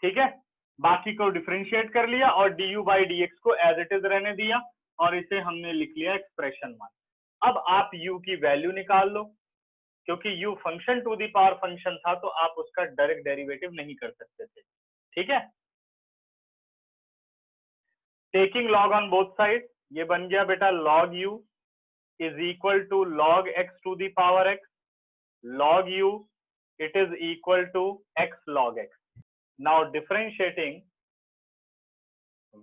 ठीक है, बाकी को डिफरेंशिएट कर लिया और du बाई dx को एज इट इज रहने दिया और इसे हमने लिख लिया एक्सप्रेशन 1। अब आप u की वैल्यू निकाल लो, क्योंकि u function to the power function था तो आप उसका डायरेक्ट डेरिवेटिव नहीं कर सकते थे। ठीक है, taking log on both side, ये बन गया बेटा log u is equal to log x to the power x, log u it is equal to x log x. Now differentiating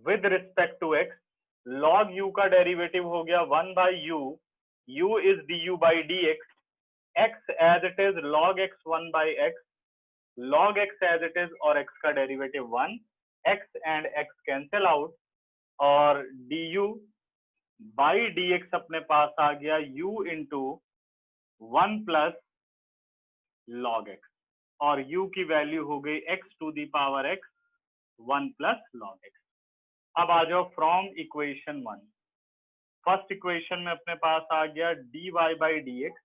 with respect to x, log u का derivative हो गया 1 by u, u is du by dx, x as it is log x 1 by x, log x as it is और x का derivative 1, x and x cancel out और du by dx अपने पास आ गया u into 1 plus log x और u की value हो गई x to the power x 1 plus log x। अब आ जाओ फ्रॉम इक्वेशन 1, फर्स्ट इक्वेशन में अपने पास आ गया dy by dx,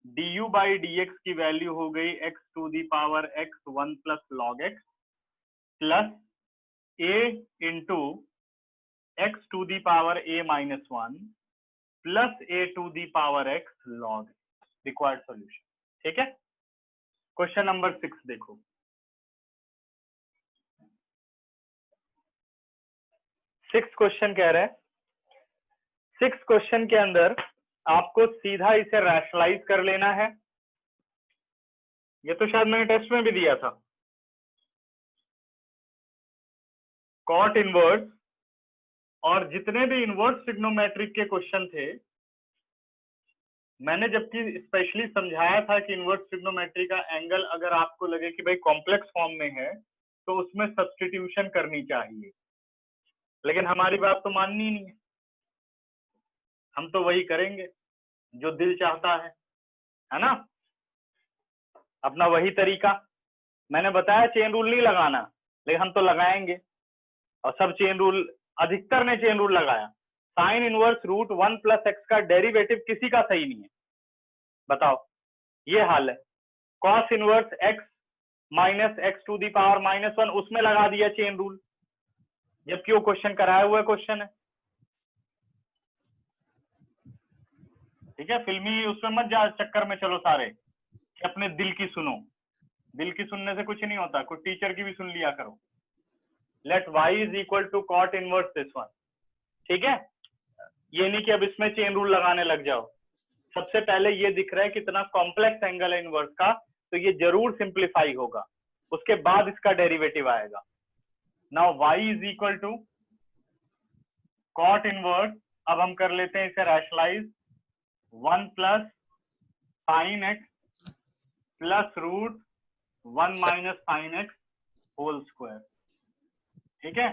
du by dx की वैल्यू हो गई x to the power x 1 plus log x plus a into x to the power a minus 1 plus a to the power x log required solution. ठीक है, question number 6 देखो, 6 question कह रहे हैं, 6 question के अंदर आपको सीधा इसे रैशनलाइज कर लेना है। ये तो शायद मैंने टेस्ट में भी दिया था, कॉट इनवर्स और जितने भी इनवर्स ट्रिग्नोमेट्रिक के क्वेश्चन थे, मैंने जबकि स्पेशली समझाया था कि इनवर्स ट्रिग्नोमेट्री का एंगल अगर आपको लगे कि भाई कॉम्प्लेक्स फॉर्म में है तो उसमें सब्स्टिट्यूशन करनी चाहिए, लेकिन हमारी बात तो माननी नहीं है, हम तो वही करेंगे जो दिल चाहता है ना, अपना वही तरीका। मैंने बताया चेन रूल नहीं लगाना, लेकिन हम तो लगाएंगे और सब चेन रूल, अधिकतर ने चेन रूल लगाया। Sine inverse root 1 plus x का डेरिवेटिव किसी का सही नहीं है, बताओ, ये हाल है। Cos inverse x minus x to the power minus 1, उसमें लगा दिया चेन रूल, जबकि वो क्वेश्चन कराया हुआ क्वेश्चन है। ठीक है, फिल्मी उसमें मत जा चक्कर में चलो सारे कि अपने दिल की सुनो, दिल की सुनने से कुछ नहीं होता, कुछ टीचर की भी सुन लिया करो। Let y is equal to cot inverse this one. ठीक है, ये नहीं कि अब इसमें चेन रूल लगाने लग जाओ। सबसे पहले ये दिख रहा है कितना कॉम्प्लेक्स एंगल है इनवर्स का, तो ये जरूर सिंप्लीफाई होगा, उसके बाद इसका डेरिवेटिव आएगा। Now y is equal to cot inverse, अब हम कर लेते हैं इसे rationalise, 1 plus sine x plus root 1 minus sine x whole square. ठीक है,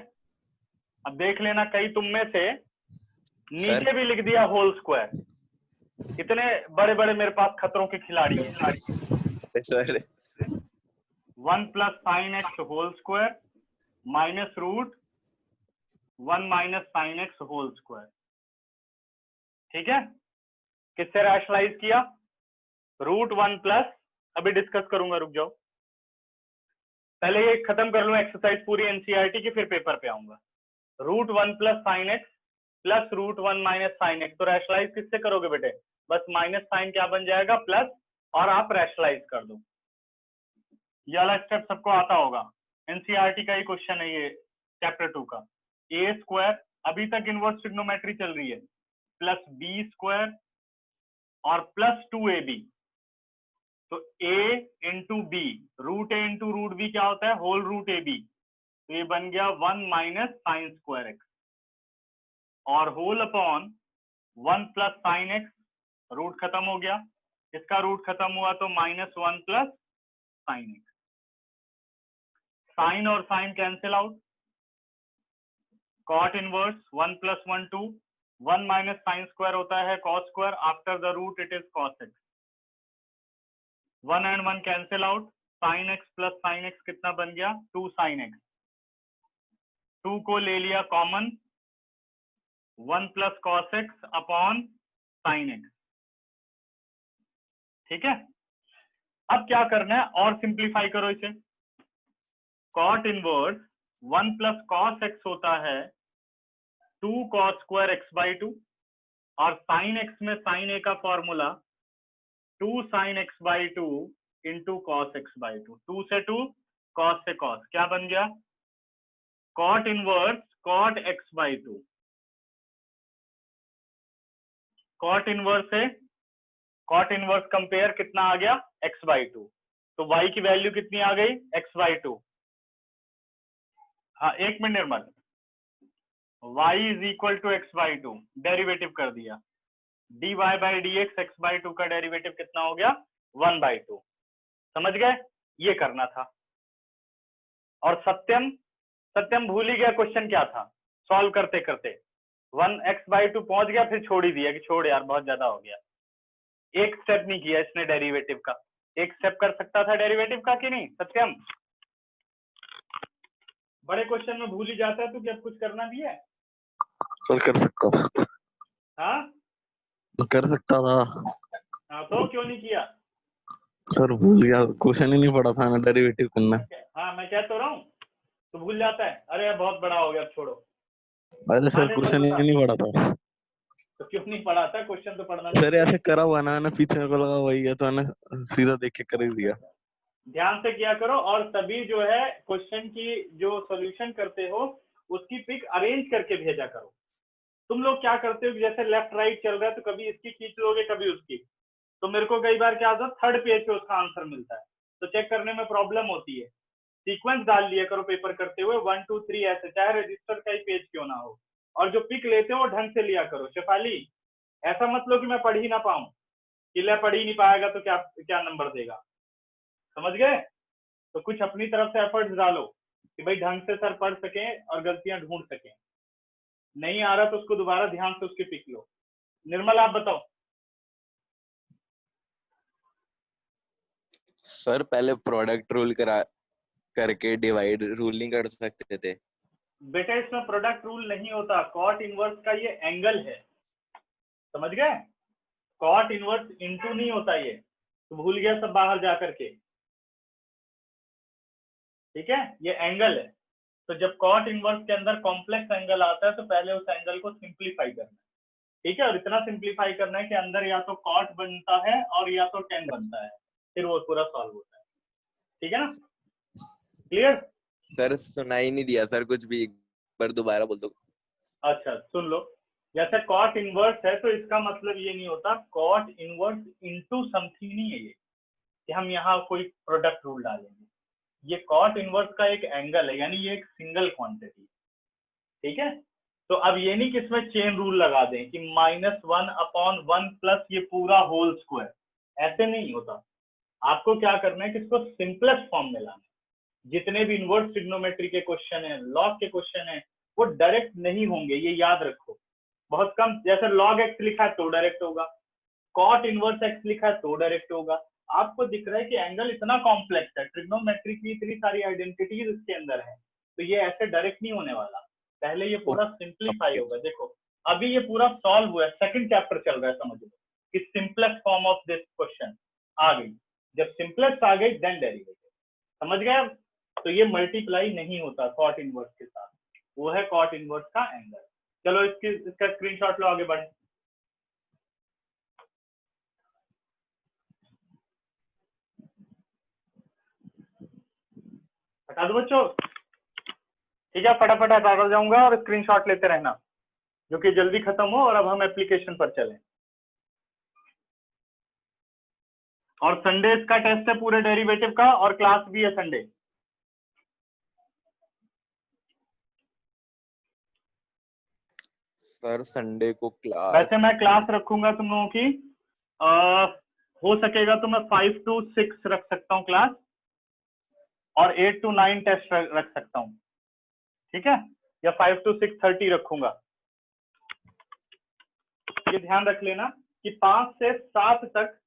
अब देख लेना कहीं तुम में से नीचे भी लिख दिया होल स्क्वायर, कितने बड़े बड़े मेरे पास खतरों के खिलाड़ी हैं। 1 plus sine x whole square minus root 1 minus sine x whole square. ठीक है, किससे रैशनलाइज किया, रूट 1 प्लस, अभी डिस्कस करूंगा, रुक जाओ, पहले ये खत्म कर लूं एक्सरसाइज पूरी एनसीईआरटी की, फिर पेपर पे आऊंगा। Root 1 plus sine x plus root 1 minus sine x, तो रैशनलाइज किससे करोगे बेटे, बस माइनस साइन क्या बन जाएगा प्लस, और आप रैशनलाइज कर दो। ये वाला स्टेप सबको आता होगा, एनसीईआरटी का ही क्वेश्चन है ये, चैप्टर 2 का। ए स्क्वायर, अभी तक इनवर्स ट्रिग्नोमेट्री चल रही है, प्लस बी स्क्वायर और प्लस 2ab, तो a into b, root a into root b क्या होता है, होल रूट ए बी, तो ये बन गया 1 माइनस साइन स्क्वायर एक्स और whole upon 1 plus sine x, root खत्म हो गया, इसका रूट खत्म हुआ तो minus 1 plus sine x, sine और sine cancel out, cot inverse 1 प्लस 1 2, 1 माइनस साइन स्क्वायर होता है cos square, after the root it is cos x, 1 and 1 cancel out, sine x plus sine x कितना बन गया, 2 साइन एक्स, 2 को ले लिया common, 1 plus cos x upon sine x. ठीक है, अब क्या करना है, और सिंप्लीफाई करो इसे, cot inverse 1 plus cos x होता है 2 कॉस स्क्वायर एक्स बाई 2, और साइन एक्स में साइन ए का formula 2 sine x by 2 into cos x by 2, 2 से 2 कॉस से कॉस, क्या बन गया cot inverse cot x by 2, cot inverse से कॉट इनवर्स कंपेयर कितना आ गया एक्स बाई 2, तो y की वैल्यू कितनी आ गई एक्स बाई 2। हाँ एक minute Nirmal, y is equal to x by 2, derivative कर दिया, dy by d x x by 2 का डेरिवेटिव कितना हो गया 1 बाई 2, समझ गए, ये करना था। और सत्यम, सत्यम भूल ही गया क्वेश्चन क्या था, सॉल्व करते करते 1 एक्स बाई 2 पहुंच गया, फिर छोड़ ही दिया कि छोड़ यार बहुत ज्यादा हो गया, एक स्टेप नहीं किया इसने डेरिवेटिव का, एक स्टेप कर सकता था डेरिवेटिव का कि नहीं सत्यम, बड़े क्वेश्चन में भूल ही जाता है, तो क्या कुछ करना भी है सर कर सकता था। हाँ कर सकता था हाँ, तो क्यों नहीं किया सर, भूल गया, क्वेश्चन ही नहीं पड़ा था ना डेरिवेटिव करना। हाँ मैं कह तो रहा हूँ, तो भूल जाता है, अरे यार बहुत बड़ा हो गया छोड़ो। अरे हाँ सर क्वेश्चन ही नहीं पड़ा था तो क्यों नहीं पढ़ा था, क्वेश्चन तो पढ़ना सर, चाहिए। ऐसे करा हुआ ना पीछे मेरे को लगा वही है, तो मैंने सीधा देख के कर ही दिया। ध्यान से किया करो, और तभी जो है क्वेश्चन की जो सॉल्यूशन करते हो उसकी पिक अरेंज करके भेजा करो। तुम लोग क्या करते हो, जैसे लेफ्ट राइट चल रहा है तो कभी इसकी खींच लोगे कभी उसकी, तो मेरे को कई बार क्या होता है थर्ड पेज पे उसका आंसर मिलता है, तो चेक करने में प्रॉब्लम होती है। सीक्वेंस डाल लिया करो पेपर करते हुए 1 2 3 ऐसे, चाहे रजिस्टर का ही पेज क्यों ना हो, और जो पिक लेते हो वो ढंग से लिया करो। शेफाली ऐसा मत लो कि मैं पढ़ ही ना पाऊं, कि ले पढ़ ही नहीं पाएगा तो क्या क्या नंबर देगा, समझ गए। तो कुछ अपनी तरफ से एफर्ट्स डालो कि भाई ढंग से सर पढ़ सके और गलतियां ढूंढ सके, नहीं आ रहा तो उसको दोबारा ध्यान से उसकी पिक लो। निर्मल आप बताओ। सर पहले प्रोडक्ट रूल करके डिवाइड रूल नहीं कर सकते थे? बेटा इसमें प्रोडक्ट रूल नहीं होता, कॉट इनवर्स का ये एंगल है, समझ गए, कॉट इनवर्स इनटू नहीं होता ये, तो भूल गया सब बाहर जा करके, ठीक है, ये एंगल है। तो जब कॉट इनवर्स के अंदर कॉम्प्लेक्स एंगल आता है तो पहले उस एंगल को सिंप्लीफाई करना है, ठीक है, और इतना सिंप्लीफाई करना है कि अंदर या तो कॉट बनता है और या तो टेन बनता है, फिर वो पूरा सॉल्व होता है, ठीक है ना, क्लियर। सर सुना ही नहीं दिया सर कुछ भी, एक बार दोबारा बोल दो। अच्छा सुन लो, जैसे कॉट इनवर्स है तो इसका मतलब ये नहीं होता कॉट इनवर्स इनटू समथिंग नहीं है ये, कि हम यहाँ कोई प्रोडक्ट रूल डालेंगे, ये कॉट इनवर्स का एक एंगल है, यानी ये एक सिंगल क्वांटिटी, ठीक है। तो अब ये नहीं कि इसमें चेन रूल लगा दें कि -1/1 प्लस ये पूरा होल स्क्वायर, ऐसे नहीं होता। आपको क्या करना है कि इसको सिंपलेस्ट फॉर्म में लाना है। जितने भी इनवर्स ट्रिग्नोमेट्री के क्वेश्चन है, लॉग के क्वेश्चन है, वो डायरेक्ट नहीं होंगे, ये याद रखो। बहुत कम, जैसे लॉग एक्स लिखा है तो डायरेक्ट होगा, कॉट इनवर्स एक्स लिखा है तो डायरेक्ट होगा। आपको दिख रहा है कि एंगल इतना कॉम्प्लेक्स है, ट्रिग्नोमेट्री की इतनी सारी आइडेंटिटीज इसके अंदर है, तो ये ऐसे डायरेक्ट नहीं होने वाला, पहले ये पूरा सिंप्लीफाई होगा। देखो अभी ये पूरा सॉल्व हुआ है, सेकंड चैप्टर चल रहा है, समझ लो कि simplest form of this question आ गई, जब सिंपलेस्ट आ गई देन डेरिवेटिव, समझ गए। तो ये मल्टीप्लाई नहीं होता कॉट इनवर्स के साथ, वो है कॉट इनवर्स का एंगल। चलो इसका स्क्रीनशॉट लो, आगे बढ़े। हटा दो बच्चों, ठीक है, फटाफट हटा जाऊंगा और स्क्रीनशॉट लेते रहना, जो कि जल्दी खत्म हो और अब हम एप्लीकेशन पर चलें। और संडे का टेस्ट है पूरे डेरिवेटिव का, और क्लास भी है संडे। सर संडे को क्लास, वैसे मैं क्लास रखूंगा तुम लोगों की, हो सकेगा तो मैं 5 to 6 रख सकता हूँ क्लास, और 8 to 9 टेस्ट रख सकता हूँ, ठीक है, या 5 to 6:30 रखूंगा। ये ध्यान रख लेना कि 5 से 7 तक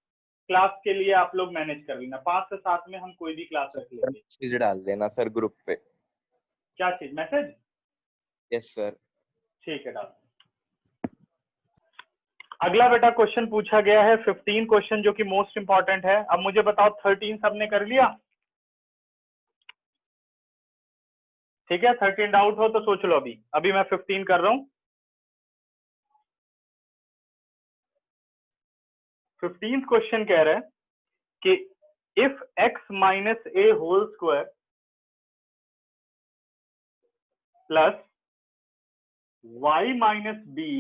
क्लास के लिए आप लोग मैनेज कर लेना, 5 से 7 में हम कोई भी क्लास रख लेंगे। मैसेज डाल देना सर ग्रुप पे। क्या चीज, मैसेज? Yes sir. ठीक है, डाल। अगला बेटा क्वेश्चन पूछा गया है 15 क्वेश्चन, जो कि मोस्ट इंपॉर्टेंट है। अब मुझे बताओ 13 सबने कर लिया? ठीक है, 13 डाउट हो तो सोच लो। अभी अभी मैं 15 कर रहा हूं। 15th क्वेश्चन कह रहा है कि if x minus a whole square plus y minus b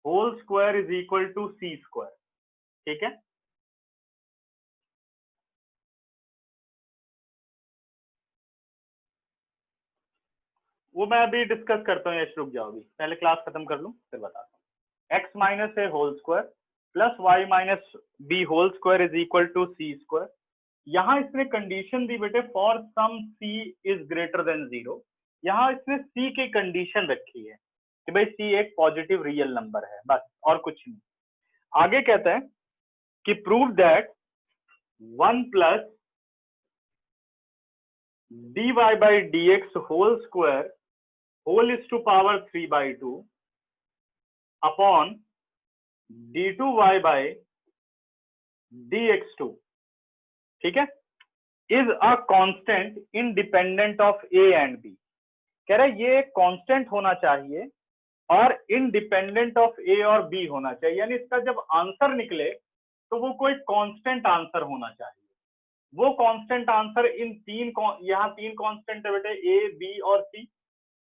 whole square is equal to c square. ठीक है, वो मैं अभी डिस्कस करता हूँ। यश रुक जाओ, अभी पहले क्लास खत्म कर लूं फिर बताता हूँ। x minus a whole square plus y minus b whole square is equal to c square. यहाँ इसने कंडीशन दी बेटे for some c is greater than 0। यहाँ इसने c की कंडीशन रखी है कि भाई c एक पॉजिटिव रियल नंबर है, बस और कुछ नहीं। आगे कहता है कि prove that 1 plus dy by dx whole square whole is to power 3/2 upon d2y by dx2, ठीक है, is a constant independent of a and b। कह रहा है ये कांस्टेंट होना चाहिए और इंडिपेंडेंट ऑफ a और b होना चाहिए, यानी इसका जब आंसर निकले तो वो कोई कांस्टेंट आंसर होना चाहिए। वो कांस्टेंट आंसर इन यहाँ तीन कांस्टेंट है बेटे, a b और c।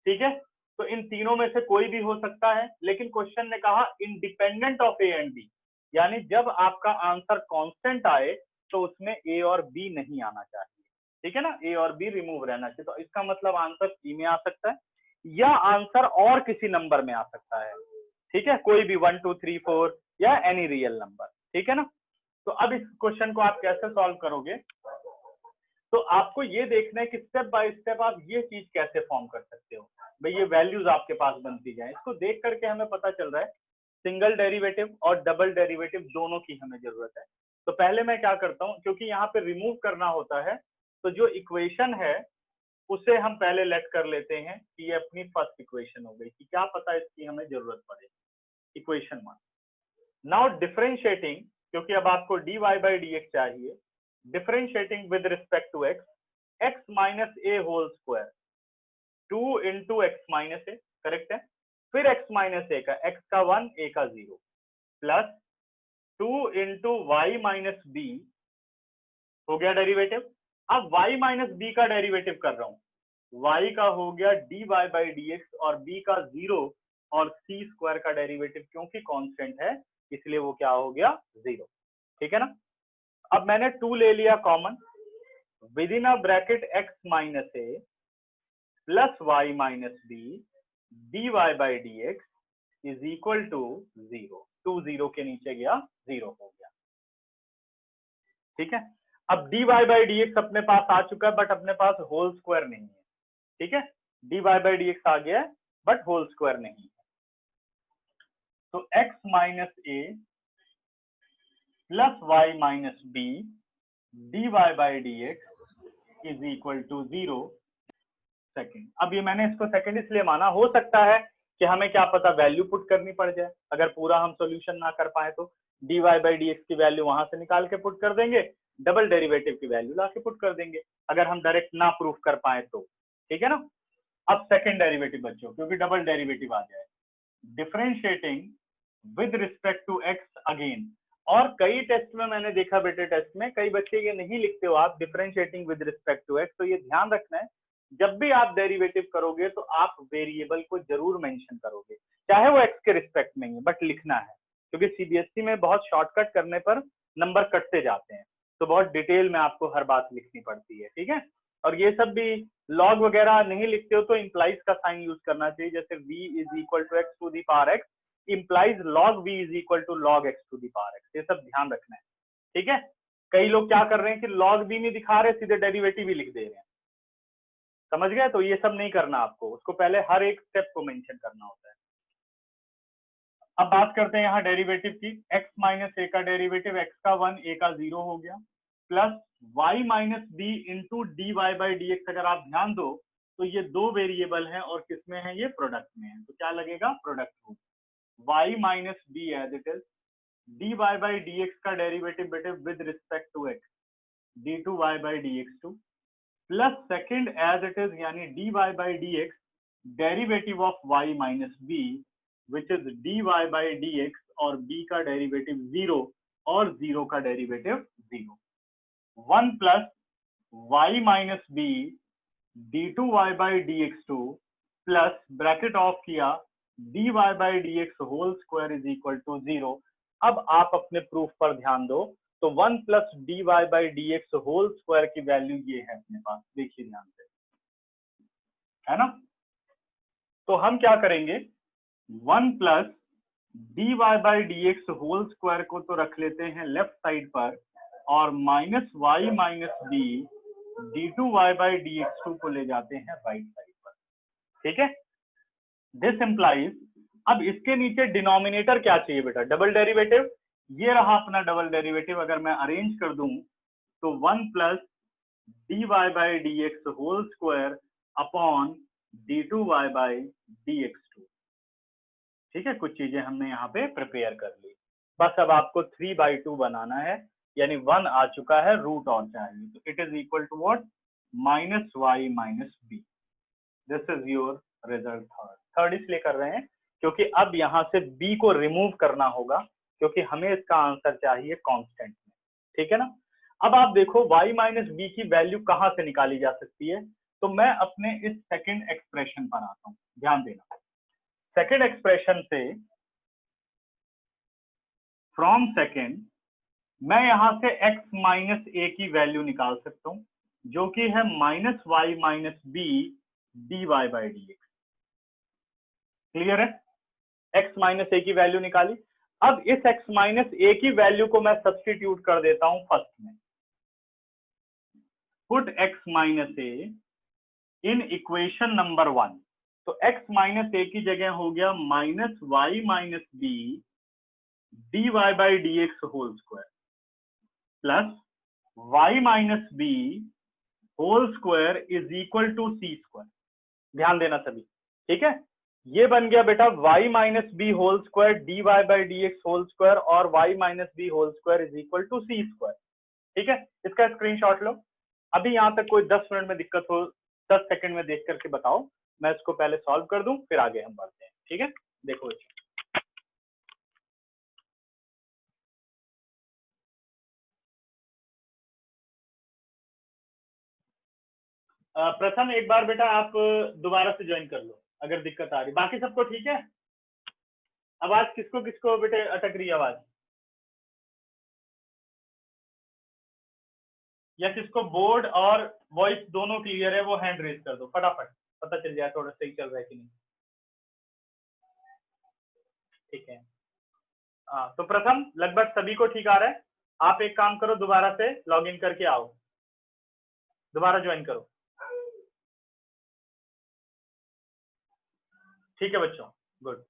ठीक है, तो इन तीनों में से कोई भी हो सकता है, लेकिन क्वेश्चन ने कहा independent of a and b, यानी जब आपका आंसर कांस्टेंट आए तो उसमें a और b नहीं आना चाहिए। ठीक है ना, a और b रिमूव रहना चाहिए। तो इसका मतलब आंसर c में आ सकता है या आंसर और किसी नंबर में आ सकता है। ठीक है, कोई भी 1 2 3 4 या एनी रियल नंबर। ठीक है ना, तो अब इस क्वेश्चन को आप कैसे सॉल्व करोगे, तो आपको ये देखना है कि स्टेप बाय स्टेप आप ये चीज कैसे फॉर्म कर सकते हो। भाई ये वैल्यूज आपके पास बनती जाए, इसको देख करके हमें पता चल रहा है सिंगल डेरिवेटिव और डबल डेरिवेटिव दोनों की हमें जरूरत है। तो पहले मैं क्या करता हूँ, क्योंकि यहाँ पे रिमूव करना होता है, तो जो इक्वेशन है उसे हम पहले लेट कर लेते हैं कि ये अपनी फर्स्ट इक्वेशन हो गई, कि क्या पता इसकी हमें जरूरत पड़े। इक्वेशन 1 नाउ डिफरेंशिएटिंग, क्योंकि अब आपको dy by dx चाहिए, differentiating with respect to x, x minus a whole square 2 into x minus a, correct है, फिर x माइनस ए का, x का 1 a का 0 plus 2 into y minus b हो गया डेरिवेटिव। अब y माइनस बी का डेरिवेटिव कर रहा हूं, y का हो गया dy by dx और b का 0 और c स्क्वायर का डेरिवेटिव क्योंकि कांस्टेंट है इसलिए वो क्या हो गया 0। ठीक है ना, अब मैंने 2 ले लिया common, within a bracket x minus a plus y minus b dy by dx is equal to 0। 2 0 के नीचे गया 0 हो गया। ठीक है, अब dy by dx अपने पास आ चुका है बट अपने पास होल स्क्वायर नहीं है। ठीक है, dy by dx आ गया है बट होल स्क्वायर नहीं है। तो x minus a plus y minus b dy by dx is equal to 0 second. अब ये मैंने इसको सेकेंड इसलिए माना, हो सकता है कि हमें क्या पता वैल्यू पुट करनी पड़ जाए, अगर पूरा हम सॉल्यूशन ना कर पाए तो dy by dx की वैल्यू वहां से निकाल के पुट कर देंगे, डबल डेरिवेटिव की वैल्यू ला के पुट कर देंगे अगर हम डायरेक्ट ना प्रूफ कर पाए तो। ठीक है ना, अब सेकेंड डेरिवेटिव बच्चों, क्योंकि डबल डेरिवेटिव आ जाए, differentiating with respect to x again. और कई टेस्ट में मैंने देखा बेटे, टेस्ट में कई बच्चे ये नहीं लिखते हो आप differentiating with respect to x, तो ये ध्यान रखना है जब भी आप डेरिवेटिव करोगे तो आप वेरिएबल को जरूर मेंशन करोगे, चाहे वो एक्स के रिस्पेक्ट में ही, बट लिखना है, क्योंकि सीबीएसई में बहुत शॉर्टकट करने पर नंबर कटते जाते हैं, तो बहुत डिटेल में आपको हर बात लिखनी पड़ती है। ठीक है, और ये सब भी लॉग वगैरह नहीं लिखते हो तो इंप्लाइज का साइन यूज करना चाहिए, जैसे v is equal to x to the power x implies log v is equal to log x to the power x, ये सब ध्यान रखना है। ठीक है, कई लोग क्या कर रहे हैं कि लॉग v में दिखा रहे सीधे डेरिवेटिव ही लिख दे रहे हैं, समझ गए, तो ये सब नहीं करना आपको, उसको पहले हर एक स्टेप को मेंशन करना होता है। अब बात करते हैं यहाँ डेरिवेटिव की, x माइनस ए का डेरिवेटिव, x का 1 a का 0 हो गया, plus y minus b into d y by d x. अगर आप ध्यान दो तो ये दो वेरिएबल हैं और किसमें है, ये प्रोडक्ट में है, तो क्या लगेगा product rule, y minus b as it is d y by d x का डेरिवेटिव बेटे with respect to x d two y by d x two plus second as it is यानी dy by dx derivative of y minus b which is dy by dx और b का derivative 0 और 0 का derivative 0, 1 plus y minus b d2y by dx2 plus bracket of किया dy by dx whole square is equal to 0। अब आप अपने proof पर ध्यान दो, तो 1 plus dy by dx whole square की वैल्यू ये है अपने पास, देखिए ध्यान से, है ना। तो हम क्या करेंगे, 1 plus dy by dx whole square को तो रख लेते हैं लेफ्ट साइड पर, और minus y minus b d2y by dx2 को ले जाते हैं राइट साइड पर, ठीक है। दिस इंप्लाइज, अब इसके नीचे डिनोमिनेटर क्या चाहिए बेटा, डबल डेरिवेटिव। ये रहा अपना डबल डेरिवेटिव, अगर मैं अरेंज कर दूं तो 1 plus dy by dx whole square upon d2y by dx2, ठीक है। कुछ चीजें हमने यहाँ पे प्रिपेयर कर ली, बस अब आपको 3/2 बनाना है, यानी 1 आ चुका है, रूट और चाहिए, तो it is equal to what, minus y minus b। This is your result. Third इसलिए कर रहे हैं क्योंकि अब यहाँ से b को रिमूव करना होगा, क्योंकि हमें इसका आंसर चाहिए कांस्टेंट में, ठीक है ना। अब आप देखो y माइनस b की वैल्यू कहाँ से निकाली जा सकती है, तो मैं अपने इस सेकंड एक्सप्रेशन पर आता हूँ, ध्यान देना। सेकंड एक्सप्रेशन से, फ्रॉम सेकंड, मैं यहां से x माइनस a की वैल्यू निकाल सकता हूं, जो कि है minus y minus b dy by dx। Clear है, x माइनस a की वैल्यू निकाली। अब इस x माइनस a की वैल्यू को मैं सब्स्टिट्यूट कर देता हूं फर्स्ट में, put x minus a in equation number 1, तो x माइनस a की जगह हो गया minus y minus b dy by dx whole square plus y minus b whole square is equal to c square. ध्यान देना सभी, ठीक है। ये बन गया बेटा y minus b whole square dy by dx whole square और y minus b whole square is equal to c square, ठीक है। इसका स्क्रीनशॉट लो। अभी यहाँ तक कोई 10 मिनट में दिक्कत हो, 10 सेकंड में देख करके बताओ, मैं इसको पहले सॉल्व कर दूं, फिर आगे हम बढ़ते हैं, ठीक है। देखो प्रथम एक बार बेटा आप दोबारा से ज्वाइन कर लो अगर दिक्कत आ रही, बाकी सबको ठीक है। आवाज किसको किसको बेटे अटक रही है आवाज, या किसको बोर्ड और वॉइस दोनों क्लियर है वो हैंड रेज कर दो फटाफट, पता चल जाए थोड़ा सही चल रहा है कि नहीं, ठीक है। हाँ तो प्रथम लगभग सभी को ठीक आ रहा है। आप एक काम करो, दोबारा से लॉग इन करके आओ, दोबारा ज्वाइन करो, ठीक है बच्चों, गुड।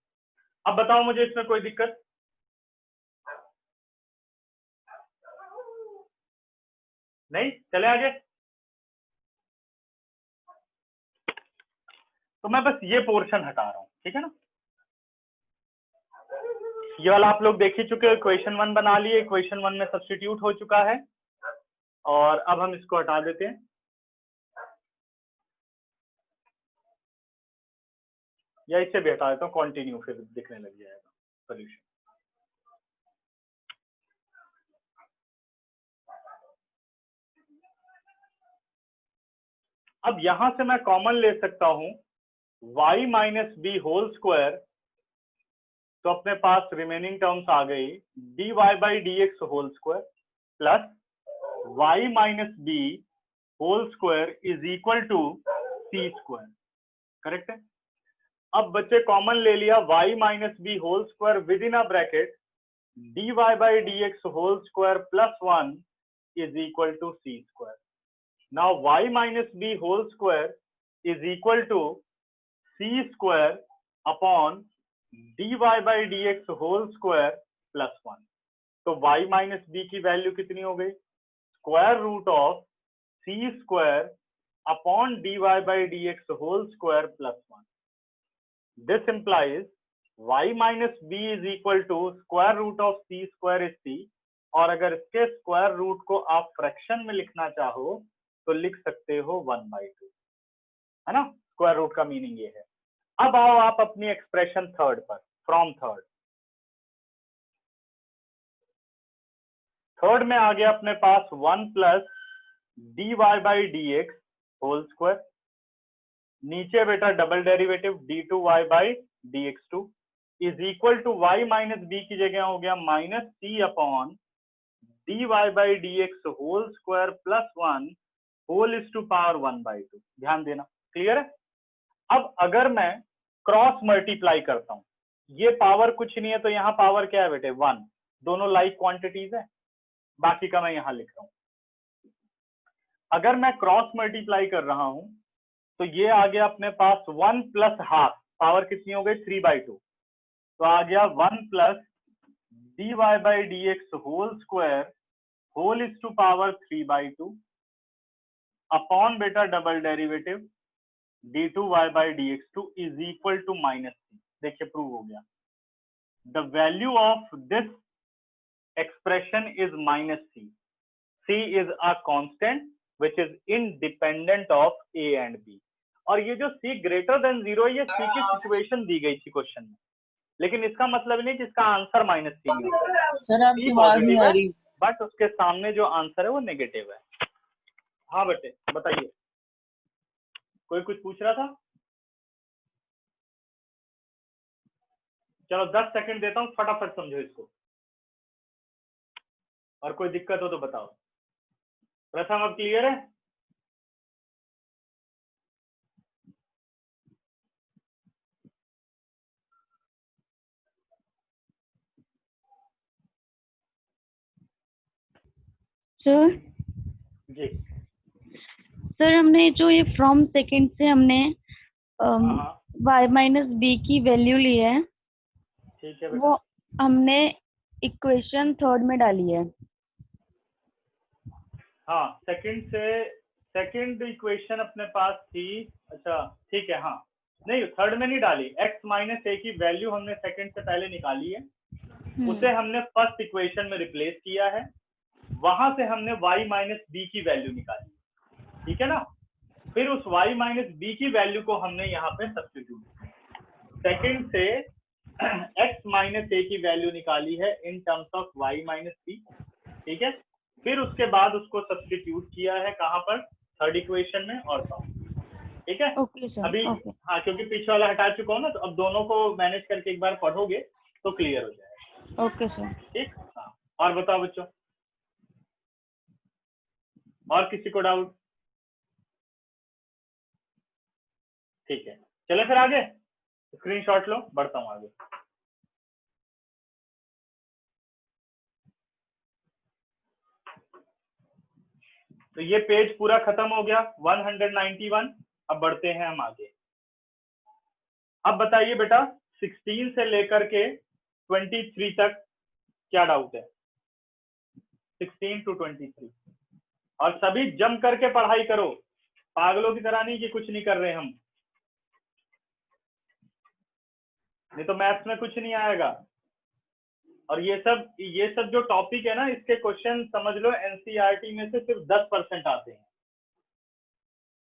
अब बताओ मुझे इसमें कोई दिक्कत, नहीं, चले आगे। तो मैं बस ये पोर्शन हटा रहा हूं, ठीक है ना। ये वाला आप लोग देख ही चुके हो, इक्वेशन 1 बना लिए, इक्वेशन 1 में सब्स्टिट्यूट हो चुका है, और अब हम इसको हटा देते हैं, या इससे भी हटा देता हूँ, कंटिन्यू, फिर दिखने लग जाएगा सोल्यूशन। अब यहां से मैं कॉमन ले सकता हूं y minus b whole square, तो अपने पास रिमेनिंग टर्म्स आ गई dy by dx whole square plus y minus b whole square is equal to c square, correct है। अब बच्चे कॉमन ले लिया y minus b whole square within a bracket dy by dx whole square plus 1 is equal to c square. Now y minus b whole square is equal to c square upon dy by dx whole square plus 1। तो y minus b की value कितनी हो गई, square root of c square upon dy by dx whole square plus 1। This implies y minus b is equal to square root of c square is c, और अगर इसके square root को आप fraction में लिखना चाहो तो लिख सकते हो 1/2, है ना। स्क्वायर रूट का मीनिंग ये है। अब आओ आप अपनी एक्सप्रेशन थर्ड पर, फ्रॉम थर्ड। थर्ड में आ गया अपने पास 1 प्लस dy/dx होल स्क्वायर, नीचे बेटा double derivative d2y/dx2 is equal to y minus b की जगह हो गया minus c upon dy/dx whole square plus 1 whole is to power 1/2। ध्यान देना, क्लियर है। अब अगर मैं क्रॉस मल्टीप्लाई करता हूं, ये पावर कुछ नहीं है तो यहाँ पावर क्या है बेटे 1, दोनों लाइक क्वांटिटीज है, बाकी का मैं यहाँ लिख रहा हूं। अगर मैं क्रॉस मल्टीप्लाई कर रहा हूं तो ये आ गया अपने पास 1 प्लस हाफ, पावर कितनी हो गई 3/2, तो आ गया 1 plus dy/dx whole square whole is to power 3/2 upon बेटा double derivative d2y/dx2 is equal to minus C. देखिए प्रूव हो गया। The value of this expression is minus C. C is a constant which is independent of A and B. और ये जो सी greater than 0 है, ये सी की सिचुएशन दी गई थी क्वेश्चन में, लेकिन इसका मतलब नहीं कि इसका आंसर माइनस सी नहीं होगा। सर आपकी सी आवाज नहीं पॉजिटिव आ है, रही। बट उसके सामने जो आंसर है वो नेगेटिव है। हाँ बेटे बताइए, कोई कुछ पूछ रहा था? चलो 10 सेकंड देता हूँ, फटाफट समझो इसको, और कोई दिक्कत हो तो बताओ। प्रथम अब क्लियर है? सर जी सर हमने जो ये फ्रॉम सेकंड से हमने हाँ y माइनस बी की वैल्यू ली है, ठीक है बेटा। वो हमने इक्वेशन थर्ड में डाली है। हाँ सेकंड से, सेकंड इक्वेशन अपने पास थी। अच्छा ठीक है, हाँ नहीं थर्ड में नहीं डाली, x माइनस ए की वैल्यू हमने सेकंड से पहले निकाली है, उसे हमने फर्स्ट इक्वेशन में रिप्लेस किया है, वहां से हमने y माइनस बी की वैल्यू निकाली, ठीक है ना। फिर उस y माइनस बी की वैल्यू को हमने यहाँ पे सब्स्टिट्यूट किया। सेकंड से x माइनस ए की वैल्यू निकाली है in terms of y minus b, ठीक है। फिर उसके बाद उसको सब्स्टिट्यूट किया है कहाँ पर, थर्ड इक्वेशन में और टॉप, ठीक है। ओके सर, अभी ओके हाँ क्योंकि पीछे वाला हटा चुका हूँ ना, तो अब दोनों को मैनेज करके एक बार पढ़ोगे तो क्लियर हो जाएगा। Okay sir. ठीक, हाँ और बताओ बच्चों, और किसी को डाउट? ठीक है चलो फिर आगे, स्क्रीनशॉट लो, बढ़ता हूँ आगे। तो ये पेज पूरा खत्म हो गया 191। अब बढ़ते हैं हम आगे। अब बताइए बेटा 16 से लेकर के 23 तक क्या डाउट है? 16 to 23, और सभी जम करके पढ़ाई करो, पागलों की तरह नहीं कि कुछ नहीं कर रहे हम, नहीं तो मैथ्स में कुछ नहीं आएगा। और ये सब जो टॉपिक है ना, इसके क्वेश्चन समझ लो एनसीईआरटी में से सिर्फ 10% आते हैं,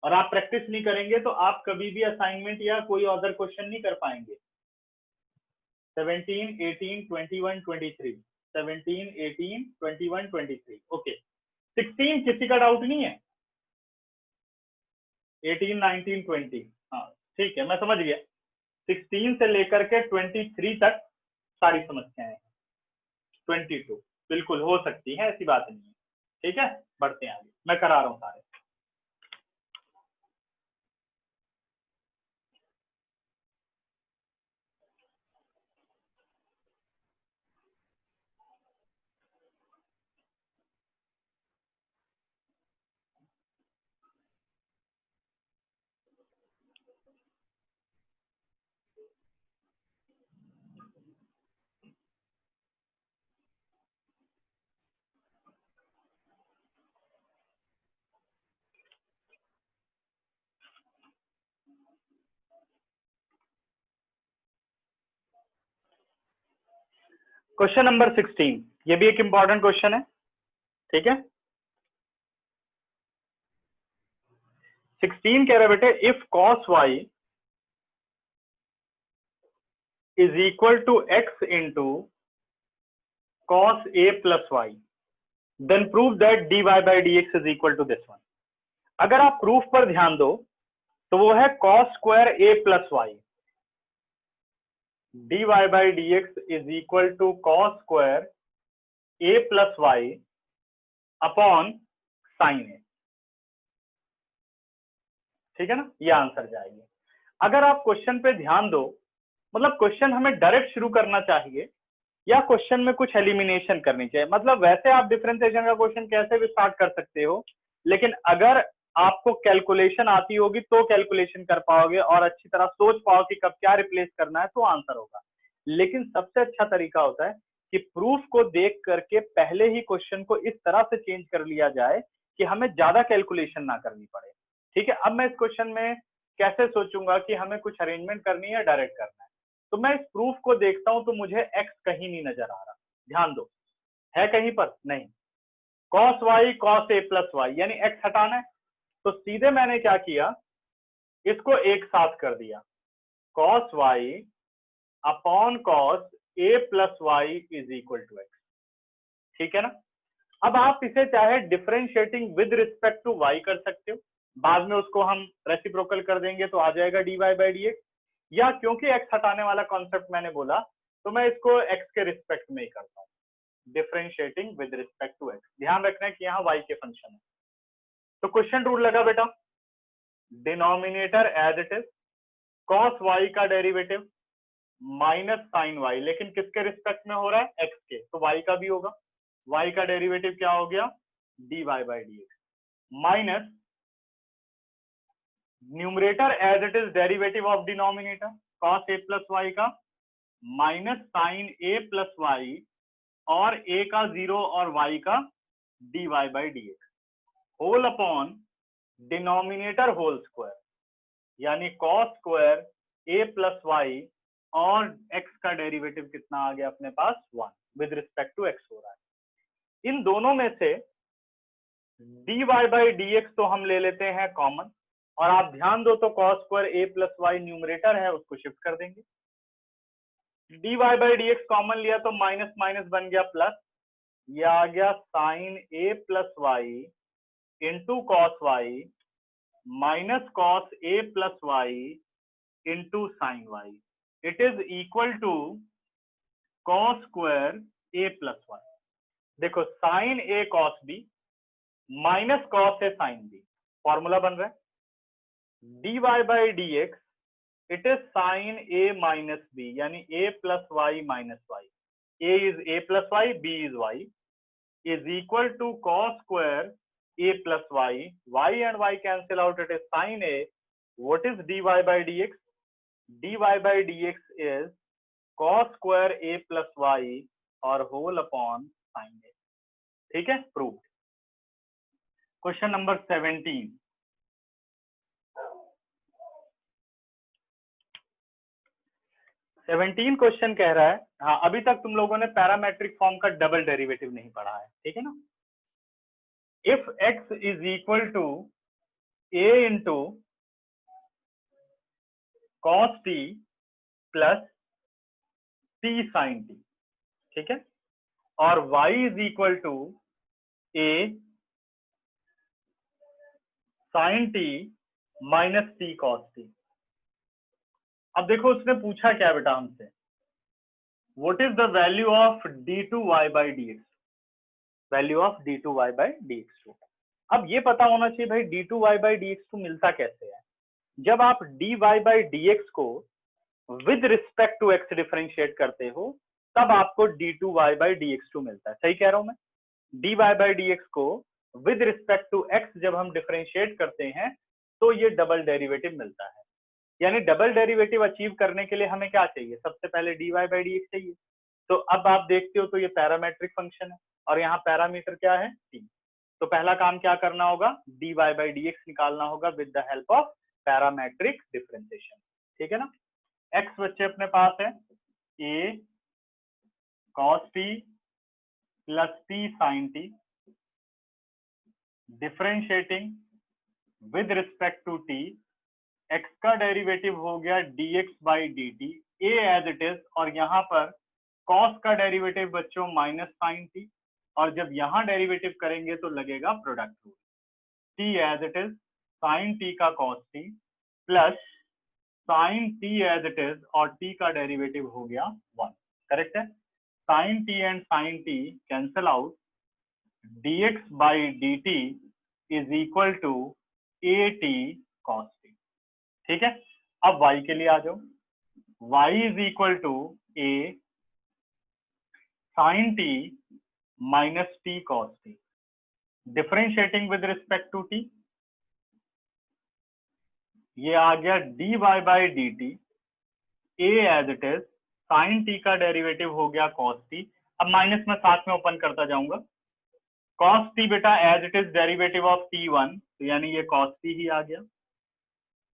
और आप प्रैक्टिस नहीं करेंगे तो आप कभी भी असाइनमेंट या कोई अदर क्वेश्चन नहीं कर पाएंगे। 17, 18, 21, 23, 17, 18, 21, 23, ओके। 16 किसी का डाउट नहीं है? 18, 19, 20, हाँ ठीक है मैं समझ गया। 16 से लेकर के 23 तक सारी समस्याएं, 22 बिल्कुल हो सकती है, ऐसी बात नहीं है, ठीक है। बढ़ते हैं आगे, मैं करा रहा हूँ सारे। क्वेश्चन नंबर 16, ये भी एक इंपॉर्टेंट क्वेश्चन है, ठीक है। 16 कह रहे बेटे if cos y is equal to x into cos a plus y, then prove that dy by dx is equal to this one. अगर आप प्रूफ पर ध्यान दो तो वो है cos square a plus y, dy by dx is equal to cos square a plus y upon sin a. ठीक है ना, ये आंसर जाएगी. अगर आप क्वेश्चन पे ध्यान दो, मतलब क्वेश्चन हमें डायरेक्ट शुरू करना चाहिए या क्वेश्चन में कुछ एलिमिनेशन करनी चाहिए. मतलब वैसे आप डिफरेंशिएशन का क्वेश्चन कैसे भी स्टार्ट कर सकते हो, लेकिन अगर आपको कैलकुलेशन आती होगी तो कैलकुलेशन कर पाओगे और अच्छी तरह सोच पाओ कि कब क्या रिप्लेस करना है तो आंसर होगा. लेकिन सबसे अच्छा तरीका होता है कि प्रूफ को देख करके पहले ही क्वेश्चन को इस तरह से चेंज कर लिया जाए कि हमें ज्यादा कैलकुलेशन ना करनी पड़े. ठीक है, अब मैं इस क्वेश्चन में कैसे सोचूंगा कि हमें कुछ अरेंजमेंट करनी है या डायरेक्ट करना है. तो मैं इस प्रूफ को देखता हूं तो मुझे x कहीं नहीं नजर आ रहा. ध्यान दो, है कहीं पर? नहीं. cos y cos a plus y यानी x हटाना है, तो सीधे मैंने क्या किया, इसको एक साथ कर दिया. cos y upon cos a plus y is equal to x. ठीक है ना. अब आप इसे चाहे differentiating with respect to y कर सकते हो, बाद में उसको हम रेसिप्रोकल कर देंगे तो आ जाएगा dy by dx, या क्योंकि x हटाने वाला कॉन्सेप्ट मैंने बोला तो मैं इसको x के रिस्पेक्ट में ही करता हूँ, differentiating with respect to x. ध्यान रखना है कि यहाँ y के फंक्शन है. तो क्वेश्चन रूल लगा बेटा, denominator as it is, cos y का डेरिवेटिव माइनस साइन y, लेकिन किसके रिस्पेक्ट में हो रहा है? x के, तो y का भी होगा. y का डेरिवेटिव क्या हो गया? dy by dx minus numerator as it is derivative of denominator cos a plus y का minus sine a plus y और a का 0 और y का dy by dx whole upon denominator whole square, यानी cos square a plus y और x का derivative कितना आ गया अपने पास? 1 विद रिस्पेक्ट टू x हो रहा है. इन दोनों में से dy by dx तो हम ले लेते हैं कॉमन, और आप ध्यान दो तो cos square a plus y numerator है, उसको शिफ्ट कर देंगे. dy by dx कॉमन लिया तो माइनस माइनस बन गया प्लस, ये आ गया sine a plus y into cos y minus cos a plus y into sine y. It is equal to cos square a plus y. देखो sine a cos b minus cos a sine b, formula बन रहा है. dy by dx it is sin a minus b, यानी a plus y minus y, a is a plus y, b is y, is equal to cos square a plus y and y cancel out, it is sin a. What is dy by dx? dy by dx is cos square a plus y और whole upon sin a. ठीक है, proved. Question number 17. Question कह रहा है, हाँ अभी तक तुम लोगों ने पैरामेट्रिक फॉर्म का डबल डेरिवेटिव नहीं पढ़ा है. ठीक है ना. If x is equal to a into cos t plus t sin t, ठीक है, और y is equal to a sin t minus t cos t. अब देखो उसने पूछा क्या बेटा हमसे, what is the value of d2y by dx, value of d2y by dx2. अब ये पता होना चाहिए भाई d2y by dx2 मिलता कैसे है. जब आप dy by dx को with respect to x differentiate करते हो तब आपको d2y by dx2 मिलता है. सही कह रहा हूं मैं. dy by dx को विद रिस्पेक्ट टू x जब हम डिफरेंशिएट करते हैं तो ये डबल डेरिवेटिव मिलता है. यानी डबल डेरिवेटिव अचीव करने के लिए हमें क्या चाहिए? सबसे पहले dy by dx चाहिए. तो अब आप देखते हो तो ये पैरामेट्रिक फंक्शन है और यहाँ पैरामीटर क्या है? t. तो पहला काम क्या करना होगा? dy by dx निकालना होगा with the help of parametric differentiation. ठीक है ना. x बच्चे अपने पास है a cos t plus t sin t, differentiating with respect to t, x का डेरिवेटिव हो गया dx by dt, a as it is, और यहाँ पर cos का डेरिवेटिव बच्चों माइनस साइन टी, और जब यहाँ डेरिवेटिव करेंगे तो लगेगा product rule, t as it is sine t का cos t plus sine t as it is, और t का डेरिवेटिव हो गया 1, करेक्ट है। Sine t and sine t cancel out, dx by dt is equal to at cos t, ठीक है। अब y के लिए आ जाओ, y is equal to a sine t minus t cos t, differentiating with respect to t, ये आ गया dy by dt, a as it is, sine t का डेरिवेटिव हो गया cos t, अब माइनस में साथ में ओपन करता जाऊंगा, cos t बेटा as it is derivative of t1, तो यानी ये cos t ही आ गया,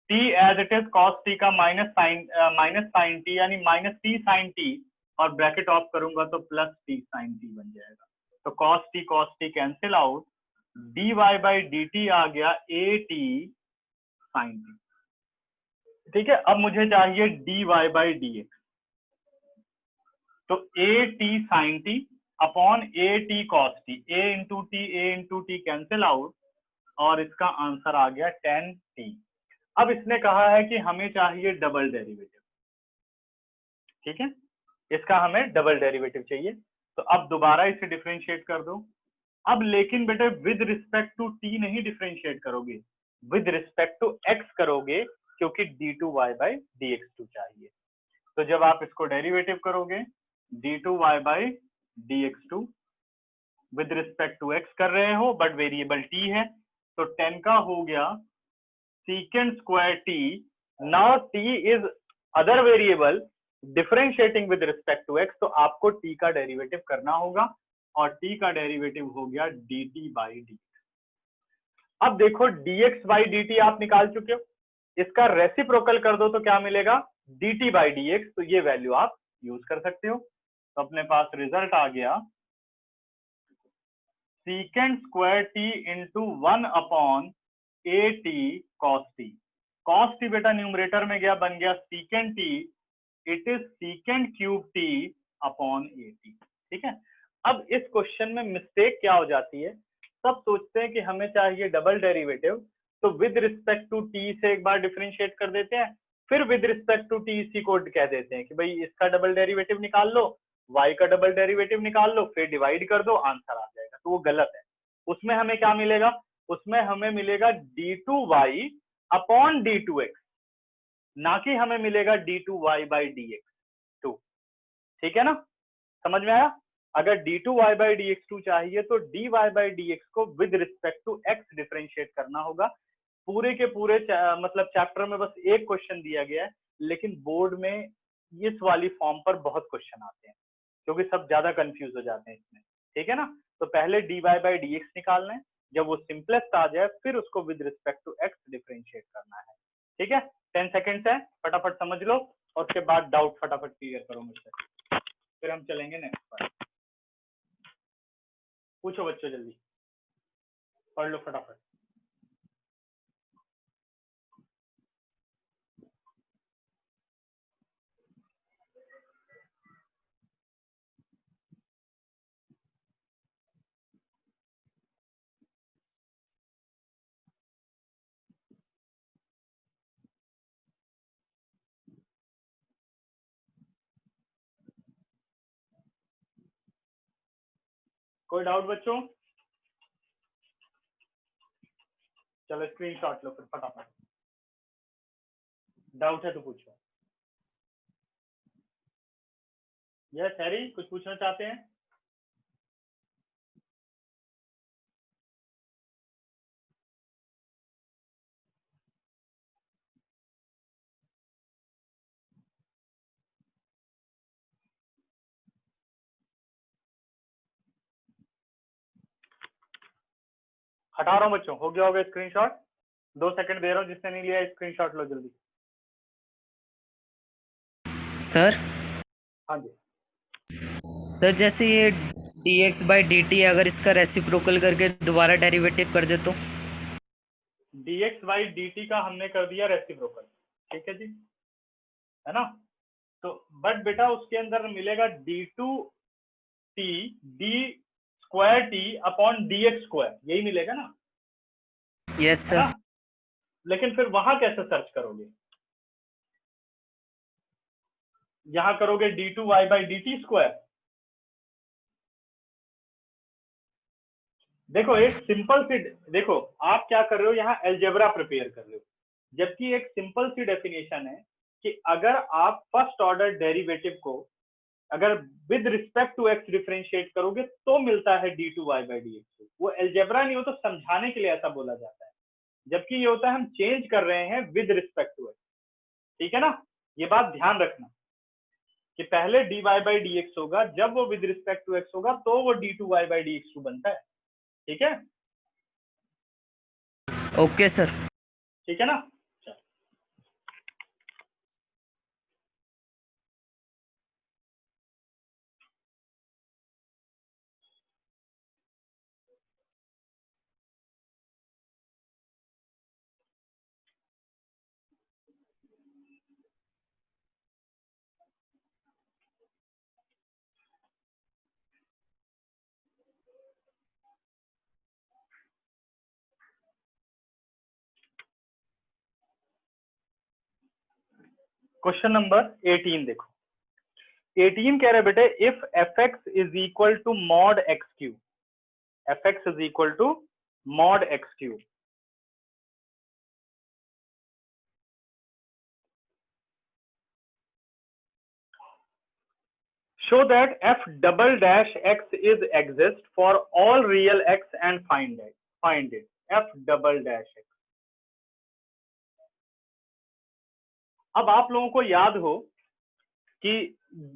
t as it is cos t का माइनस साइन t यानी माइनस t साइन t, और ब्रैकेट ऑफ करूंगा तो प्लस t साइन t बन जाएगा, तो cos t cancel out, dy by dt आ गया at साइन t, ठीक है। अब मुझे चाहिए dy बाई dx, तो at sine t upon at cos t, a into t cancel out, और इसका आंसर आ गया tan t। अब इसने कहा है कि हमें चाहिए डबल डेरिवेटिव, ठीक है, इसका हमें डबल डेरिवेटिव चाहिए, तो अब दोबारा इसे डिफरेंशिएट कर दो। अब लेकिन बेटे विद रिस्पेक्ट टू t नहीं डिफरेंशिएट करोगे, विद रिस्पेक्ट टू x करोगे, क्योंकि d2y बाई dx2 चाहिए। तो जब आप इसको डेरिवेटिव करोगे d2y by dx2 with respect to x कर रहे हो, बट वेरिएबल t है, तो 10 का हो गया secant square t, now t is other variable differentiating with respect to x, तो आपको t का डेरिवेटिव करना होगा, और t का डेरिवेटिव हो गया dt बाई dx। अब देखो dx बाई dt आप निकाल चुके हो, इसका रेसिप्रोकल कर दो तो क्या मिलेगा, dt बाई dx, तो ये वैल्यू आप यूज कर सकते हो। तो अपने पास रिजल्ट आ गया secant square t into 1 upon at cos t, cos t बेटा न्यूमरेटर में गया, बन गया secant t, it is secant cube t upon at, ठीक है। अब इस क्वेश्चन में मिस्टेक क्या हो जाती है, सब सोचते हैं कि हमें चाहिए डबल डेरिवेटिव, तो विद रिस्पेक्ट टू t से एक बार डिफरेंशिएट कर देते हैं, फिर विद रिस्पेक्ट टू t इसी को कह देते हैं कि भाई इसका डबल डेरिवेटिव निकाल लो, y का डबल डेरिवेटिव निकाल लो, फिर डिवाइड कर दो, आंसर आ जाएगा, तो वो गलत है। उसमें हमें क्या मिलेगा, उसमें हमें मिलेगा d2y अपॉन d2x, ना कि हमें मिलेगा d2y बाई dx2, ठीक है ना, समझ में आया। अगर d2y बाई dx2 चाहिए तो dy बाई dx को with respect to x differentiate करना होगा। पूरे के पूरे मतलब चैप्टर में बस एक क्वेश्चन दिया गया है, लेकिन बोर्ड में इस वाली फॉर्म पर बहुत क्वेश्चन आते हैं, क्योंकि सब ज्यादा कंफ्यूज हो जाते हैं इसमें, ठीक है ना। तो पहले dy बाई dx निकालना है, जब वो सिंपलेस्ट आ जाए फिर उसको with respect to x differentiate करना है, ठीक है। 10 सेकेंड्स है, फटाफट समझ लो, और उसके बाद डाउट फटाफट क्लियर करो मुझसे, फिर हम चलेंगे नेक्स्ट पर। पूछो बच्चों, जल्दी पढ़ लो फटाफट। कोई डाउट बच्चों? चलो स्क्रीनशॉट लो फिर फटाफट, डाउट है तो पूछो। यस हैरी, कुछ पूछना चाहते हैं? हटा रहा हूँ बच्चों, हो गया होगा स्क्रीनशॉट, 2 सेकंड दे रहा हूँ, जिसने नहीं लिया स्क्रीनशॉट लो जल्दी। सर हाँ जी सर जैसे ये dx बाई dt अगर इसका रेसिप्रोकल करके दोबारा डेरिवेटिव कर दे तो? dx बाई dt का हमने कर दिया रेसिप्रोकल, ठीक है जी, है ना। तो बट बेटा उसके अंदर मिलेगा d2t d square t upon dx square, यही मिलेगा ना, यस है सर। ना। लेकिन फिर वहां कैसे सर्च करोगे, यहां करोगे d2y बाई dt स्क्वायर। देखो एक सिंपल सी, देखो आप क्या कर रहे हो, यहाँ अलजेब्रा प्रिपेयर कर रहे हो, जबकि एक सिंपल सी डेफिनेशन है कि अगर आप फर्स्ट ऑर्डर डेरिवेटिव को अगर with respect to x differentiate करोगे तो मिलता है d2y बाई dx। वो अलजेब्रा नहीं हो, तो समझाने के लिए ऐसा बोला जाता है, जबकि ये होता है हम चेंज कर रहे हैं विद रिस्पेक्ट टू एक्स, ठीक है ना। ये बात ध्यान रखना कि पहले dy बाई dx होगा, जब वो विद रिस्पेक्ट टू एक्स होगा तो वो d2y बाई dx बनता है, ठीक है, ओके सर। ठीक है ना। क्वेश्चन नंबर 18 देखो, 18 कह रहे बेटे if fx is equal to mod x cube, fx is equal to mod x cube, show that f double dash x is exist for all real x and find it f double dash x। अब आप लोगों को याद हो कि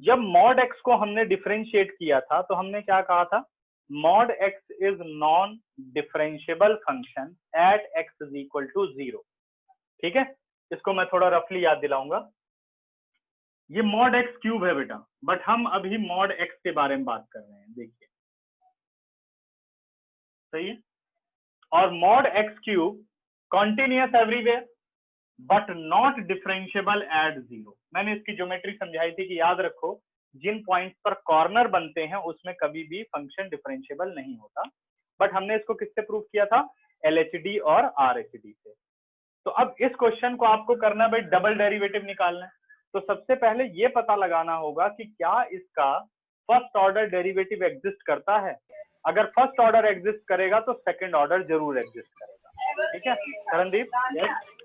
जब mod x को हमने डिफरेंशिएट किया था तो हमने क्या कहा था, mod x is non differentiable function at x is equal to 0, ठीक है। इसको मैं थोड़ा रफली याद दिलाऊंगा, ये मॉड एक्स क्यूब है बेटा, बट हम अभी मॉड एक्स के बारे में बात कर रहे हैं, देखिए सही है। और mod x cube continuous everywhere but not differentiable eight 0। मैंने इसकी ज्योमेट्री समझाई थी कि याद रखो जिन पॉइंट्स पर कॉर्नर बनते हैं उसमें कभी भी फंक्शन डिफरेंशिएबल नहीं होता, बट हमने इसको किससे प्रूव किया था, LHD और RHD से। तो अब इस क्वेश्चन को आपको करना है भाई डबल डेरिवेटिव निकालना है, तो सबसे पहले ये पता लगाना होगा कि क्या इसका फर्स्ट ऑर्डर डेरिवेटिव एग्जिस्ट करता है। अगर फर्स्ट ऑर्डर एग्जिस्ट करेगा तो सेकंड ऑर्डर जरूर एग्जिस्ट करेगा, ठीक है करणदीप। यस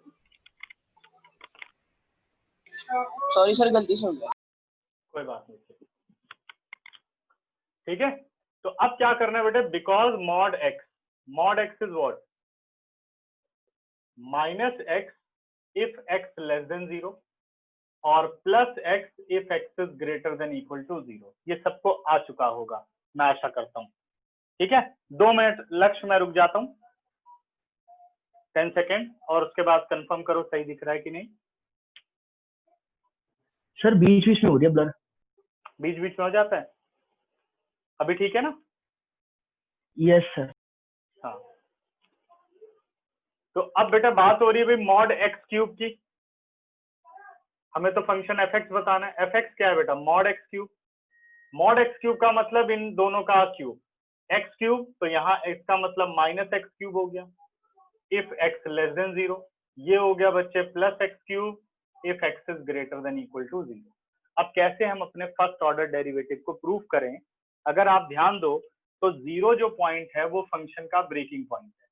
सॉरी सर, गलती से हो गया। कोई बात नहीं, ठीक है। तो अब क्या करना है बेटे, because mod x is what, minus x if x less than 0 और plus x if x is greater than equal to 0। ये सबको आ चुका होगा, मैं आशा करता हूं, ठीक है। 2 मिनट लक्ष्य में रुक जाता हूं, 10 सेकेंड, और उसके बाद कंफर्म करो सही दिख रहा है कि नहीं। सर बीच बीच में हो रही है ब्लर। बीच बीच में हो जाता है, अभी ठीक है ना। Yes sir. हाँ, तो अब बेटा बात हो रही है भाई मॉड एक्स क्यूब की, हमें तो फंक्शन एफ एक्स बताना है। एफ एक्स क्या है बेटा, mod x cube. Mod x cube का मतलब इन दोनों का क्यूब, एक्स क्यूब, तो यहाँ एक्स का मतलब माइनस एक्स क्यूब हो गया इफ एक्स लेस देन 0, ये हो गया बच्चे plus x cube if x is greater than equal to 0। अब कैसे हम अपने फर्स्ट ऑर्डर डेरिवेटिव को प्रूव करें, अगर आप ध्यान दो तो 0 जो पॉइंट है वो फंक्शन का ब्रेकिंग पॉइंट है।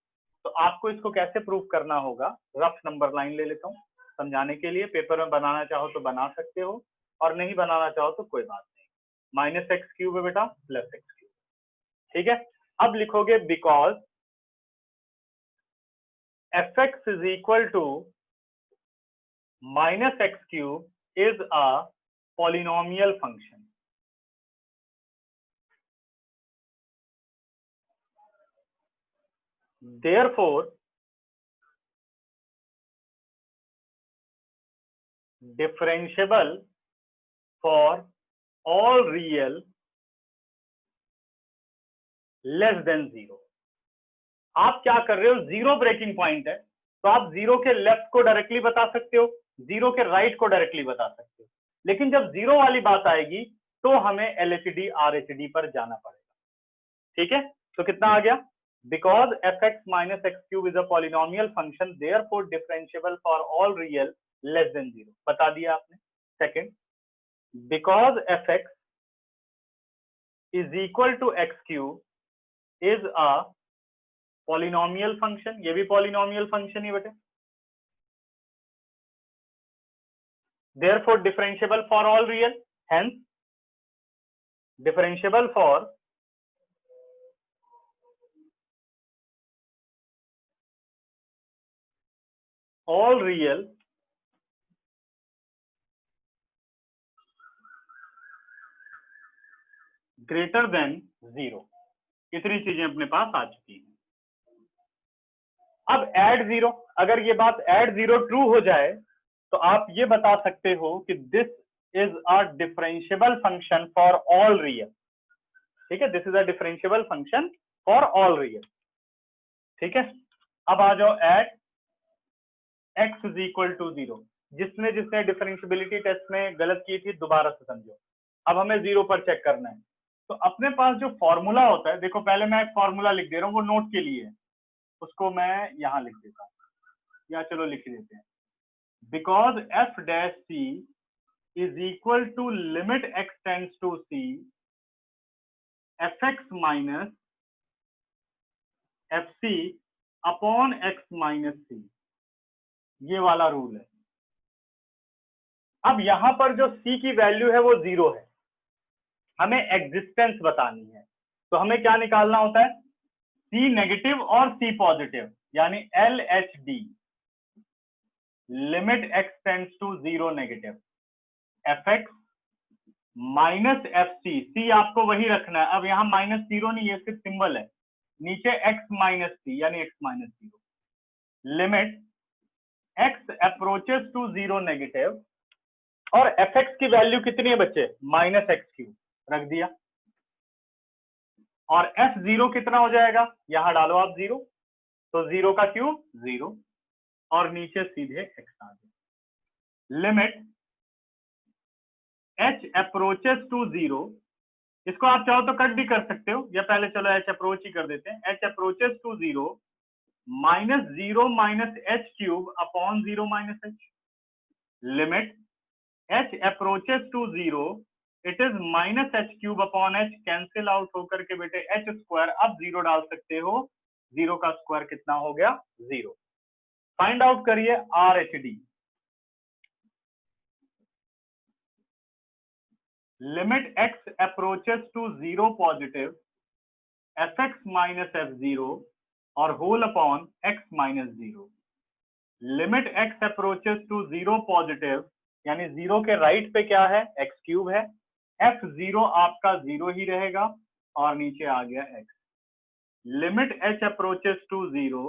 तो आपको इसको कैसे प्रूव करना होगा, रफ नंबर लाइन ले लेता हूँ समझाने के लिए, पेपर में बनाना चाहो तो बना सकते हो और नहीं बनाना चाहो तो कोई बात नहीं। माइनस एक्स क्यूब है बेटा प्लस एक्स क्यूब, ठीक है। अब लिखोगे because f x is equal to minus x cube is a polynomial function. Therefore, differentiable for all real less than 0। आप क्या कर रहे हो, 0 ब्रेकिंग पॉइंट है, तो आप जीरो के लेफ्ट को डायरेक्टली बता सकते हो, जीरो के राइट को डायरेक्टली बता सकते हो, लेकिन जब जीरो वाली बात आएगी तो हमें LHD RHD पर जाना पड़ेगा। ठीक है, तो कितना आ गया? Because fx minus x cube is a polynomial function therefore differentiable for all real less than 0, बता दिया आपने। Second, because fx is equal to x cube is a polynomial function, ये भी polynomial function ही बेटे, therefore differentiable for all real, hence differentiable for all real greater than 0। इतनी चीजें अपने पास आ चुकी हैं। अब ऐड जीरो, अगर ये बात ऐड जीरो ट्रू हो जाए तो आप ये बता सकते हो कि this is a differentiable function for all real. ठीक है, this is a differentiable function for all real. ठीक है, अब आ जाओ at x is equal to 0। जिसने जिसने डिफरेंशिएबिलिटी टेस्ट में गलत की थी दोबारा से समझो। अब हमें 0 पर चेक करना है, तो अपने पास जो फॉर्मूला होता है, देखो पहले मैं एक फॉर्मूला लिख दे रहा हूँ, वो नोट के लिए है, उसको मैं यहां लिख देता हूँ, या चलो लिख देते हैं। Because f dash c is equal to limit x tends to c fx minus fc upon x minus c, ये वाला रूल है। अब यहां पर जो c की वैल्यू है वो 0 है, हमें एग्जिस्टेंस बतानी है, तो हमें क्या निकालना होता है? c नेगेटिव और c पॉजिटिव, यानी LHD, limit x tends to 0 negative, fx minus fc, c आपको वही रखना है। अब यहाँ माइनस 0 नहीं, ये सिर्फ सिंबल है, नीचे x माइनस c यानी x minus 0, limit x approaches to 0 negative, और fx की वैल्यू कितनी है बच्चे? माइनस एक्स क्यूब रख दिया, और f0 कितना हो जाएगा? यहां डालो आप 0, तो 0 का क्यूब 0, और नीचे सीधे x आ गया। लिमिट h अप्रोचेस टू 0, इसको आप चाहो तो कट भी कर सकते हो, या पहले चलो h अप्रोच ही कर देते हैं। h approaches to 0 minus 0 minus h cube upon 0 minus h, limit h approaches to 0, it is minus h cube upon h, cancel out होकर के बेटे h स्क्वायर, अब 0 डाल सकते हो, 0 का स्क्वायर कितना हो गया? 0। फाइंड आउट करिए RHD, limit x approaches to 0 positive fx minus f0 और whole upon x minus 0, limit x approaches to 0 positive, यानी 0 के राइट पे क्या है? x क्यूब है, f0 आपका 0 ही रहेगा, और नीचे आ गया x, limit h approaches to 0,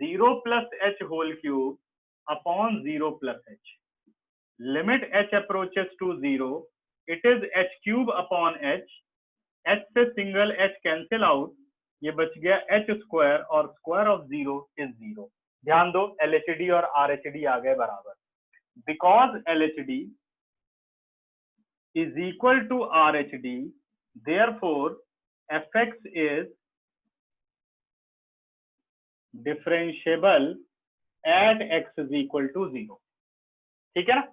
0 plus h whole cube upon 0 plus h, limit h approaches to 0, it is h cube upon h, h से सिंगल h कैंसिल आउट, ये बच गया h स्क्वायर, और स्क्वायर ऑफ 0 इज 0। ध्यान दो, LHD और RHD आ गए बराबर। Because LHD is equal to RHD, therefore fx is differentiable at x is equal to 0। ठीक है ना?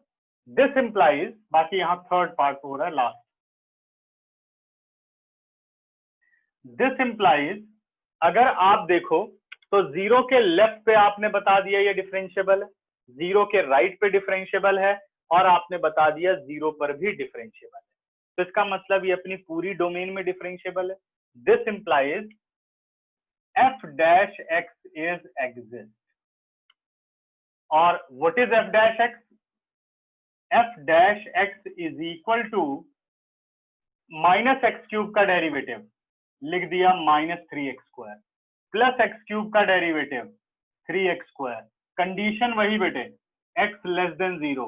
This implies, बाकी यहां थर्ड पार्ट हो रहा है लास्ट, this implies अगर आप देखो तो 0 के लेफ्ट पे आपने बता दिया ये डिफरेंशिएबल है, 0 के राइट पे डिफरेंशिएबल है, और आपने बता दिया 0 पर भी डिफरेंशिएबल है, तो इसका मतलब ये अपनी पूरी डोमेन में डिफरेंशिएबल है। This implies f dash x is exist, और what is f dash x? f dash x is equal to minus x cube का डेरिवेटिव, लिख दिया minus 3x square, plus x cube का डेरिवेटिव 3x स्क्वायर, कंडीशन वही बेटे, x less than 0,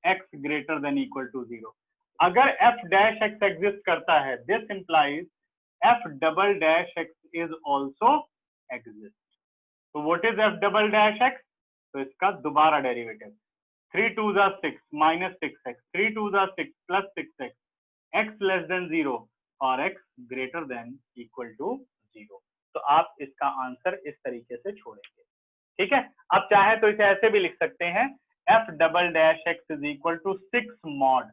x greater than equal to 0। अगर f dash x exist करता है, this implies f double dash x is also exist. तो what is f double dash x? तो इसका दोबारा derivative 3 2 जा 6 माइनस 6x 3 2 जा 6 plus 6x x less than 0 और x greater than equal to 0। तो आप इसका आंसर इस तरीके से छोड़ेंगे, ठीक है। अब चाहे तो इसे ऐसे भी लिख सकते हैं f double dash x is equal to 6 mod,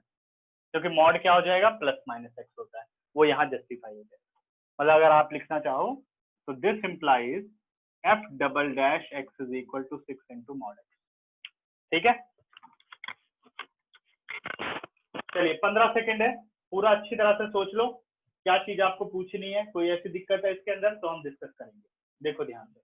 क्योंकि मॉड क्या हो जाएगा प्लस माइनस x होता है, वो यहाँ जस्टिफाई हो जाएगा। मतलब अगर आप लिखना चाहो तो this implies f double dash x is equal to 6 into mod x, ठीक है। चलिए 15 सेकंड है, पूरा अच्छी तरह से सोच लो क्या चीज आपको पूछनी है, कोई ऐसी दिक्कत है इसके अंदर तो हम डिस्कस करेंगे। देखो ध्यान से,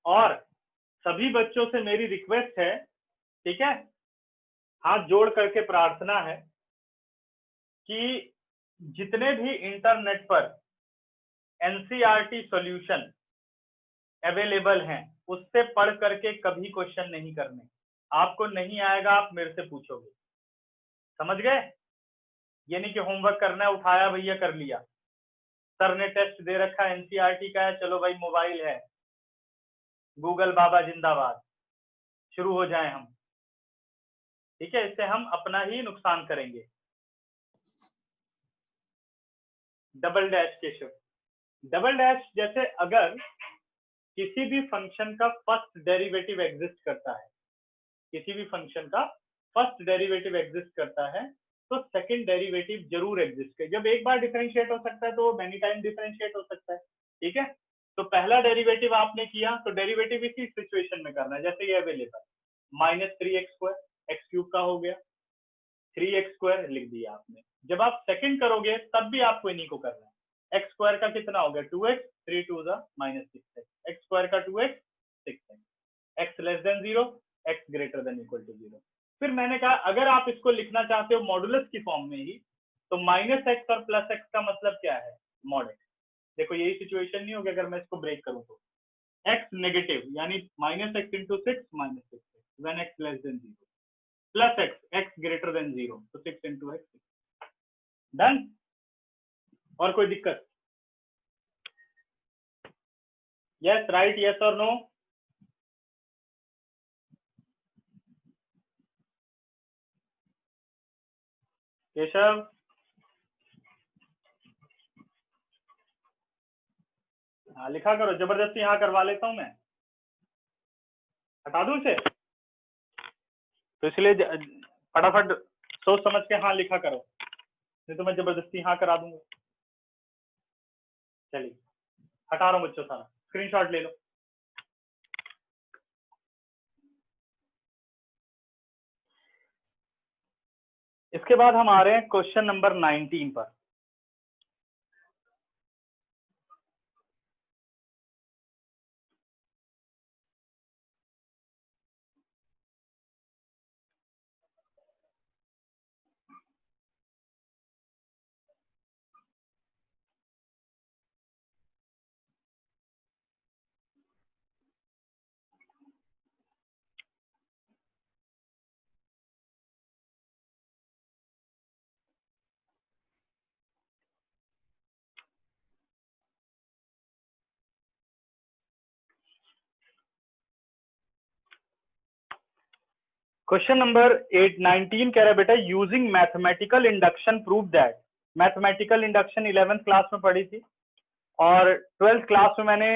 और सभी बच्चों से मेरी रिक्वेस्ट है, ठीक है, हाथ जोड़ करके प्रार्थना है कि जितने भी इंटरनेट पर एनसीईआरटी सॉल्यूशन अवेलेबल हैं उससे पढ़ करके कभी क्वेश्चन नहीं करने। आपको नहीं आएगा आप मेरे से पूछोगे, समझ गए। ये नहीं कि होमवर्क करना है उठाया भैया कर लिया, सर ने टेस्ट दे रखा है एनसीईआरटी का है, चलो भाई मोबाइल है, गूगल बाबा जिंदाबाद, शुरू हो जाए हम, ठीक है। इससे हम अपना ही नुकसान करेंगे। Double dash Keshav, double dash जैसे अगर किसी भी फंक्शन का फर्स्ट डेरिवेटिव एग्जिस्ट करता है, किसी भी फंक्शन का फर्स्ट डेरिवेटिव एग्जिस्ट करता है तो सेकंड डेरिवेटिव जरूर एग्जिस्ट करे। जब एक बार डिफरेंशिएट हो सकता है तो वो मेनी टाइम डिफरेंशिएट हो सकता है, ठीक है। तो पहला डेरिवेटिव आपने किया तो डेरिवेटिव इसी सिचुएशन में करना है, जैसे ये available minus 3x² x cube का हो गया, 3x² लिख दिया आपने। जब आप सेकंड करोगे तब भी आपको इन्हीं को करना है। एक्स स्क्वायर का कितना हो गया 2x, 3 2 जा माइनस 6x, एक्स स्क्वायर का 2x 6x, x less than 0 x greater than equal to 0। फिर मैंने कहा अगर आप इसको लिखना चाहते हो मॉडुलस की फॉर्म में ही तो माइनस एक्स और प्लस एक्स का मतलब क्या है मॉड एक्स। देखो यही सिचुएशन नहीं होगी अगर मैं इसको ब्रेक करूं तो x नेगेटिव यानी minus x into 6 minus 6 when x less than 0 plus x greater than 0 तो 6 इंटू x डन। और कोई दिक्कत? यस राइट, यस और नो? केशव हाँ लिखा करो, जबरदस्ती यहाँ करवा लेता हूँ मैं, हटा दूं इसे, तो इसलिए फटाफट सोच समझ के हाँ लिखा करो, नहीं तो मैं जबरदस्ती हाँ करा दूंगा। चलिए हटा रहा हूँ बच्चों, सारा स्क्रीनशॉट ले लो। इसके बाद हम आ रहे हैं क्वेश्चन नंबर 19 पर। क्वेश्चन नंबर 19 कह रहा है बेटा using mathematical induction prove that. Mathematical induction 11th class में पढ़ी थी और 12th क्लास में मैंने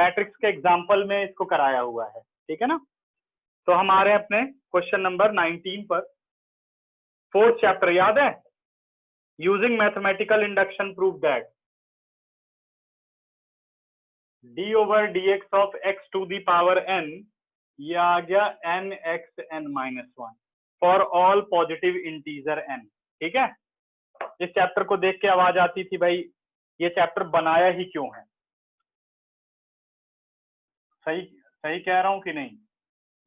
मैट्रिक्स के एग्जांपल में इसको कराया हुआ है, ठीक है ना। तो हम आ रहे हैं अपने क्वेश्चन नंबर 19 पर। 4th चैप्टर याद है, using mathematical induction prove that d/dx of x to the power n, ये आ गया n(x(n-1) for all positive integer n, ठीक है। इस चैप्टर को देख के आवाज आती थी भाई ये चैप्टर बनाया ही क्यों है, सही सही कह रहा हूं कि नहीं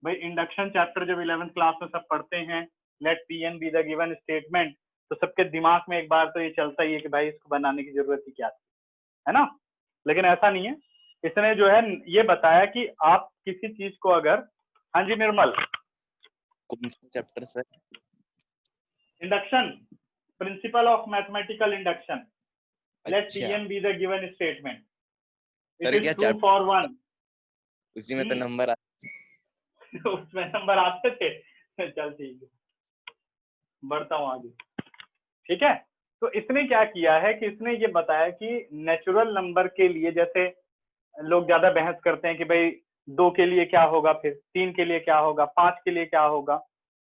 भाई। इंडक्शन चैप्टर जब 11th क्लास में सब पढ़ते हैं, let Pn be the given statement, तो सबके दिमाग में एक बार तो ये चलता ही है कि भाई इसको बनाने की जरूरत ही क्या थी, है ना। लेकिन ऐसा नहीं है, इसने जो है ये बताया कि आप किसी चीज को अगर, हाँ जी निर्मल, कौन सा chapter sir? Induction, principle of mathematical induction. Let अच्छा Pn be the given statement. Sir, It क्या is true chapter for one. उसी में तो नंबर उसमें नंबर आते थे। चल ठीक है, बढ़ता हूँ आगे। ठीक है, तो इसने क्या किया है कि इसने ये बताया कि नेचुरल नंबर के लिए, जैसे लोग ज्यादा बहस करते हैं कि भाई 2 के लिए क्या होगा, फिर 3 के लिए क्या होगा, 5 के लिए क्या होगा,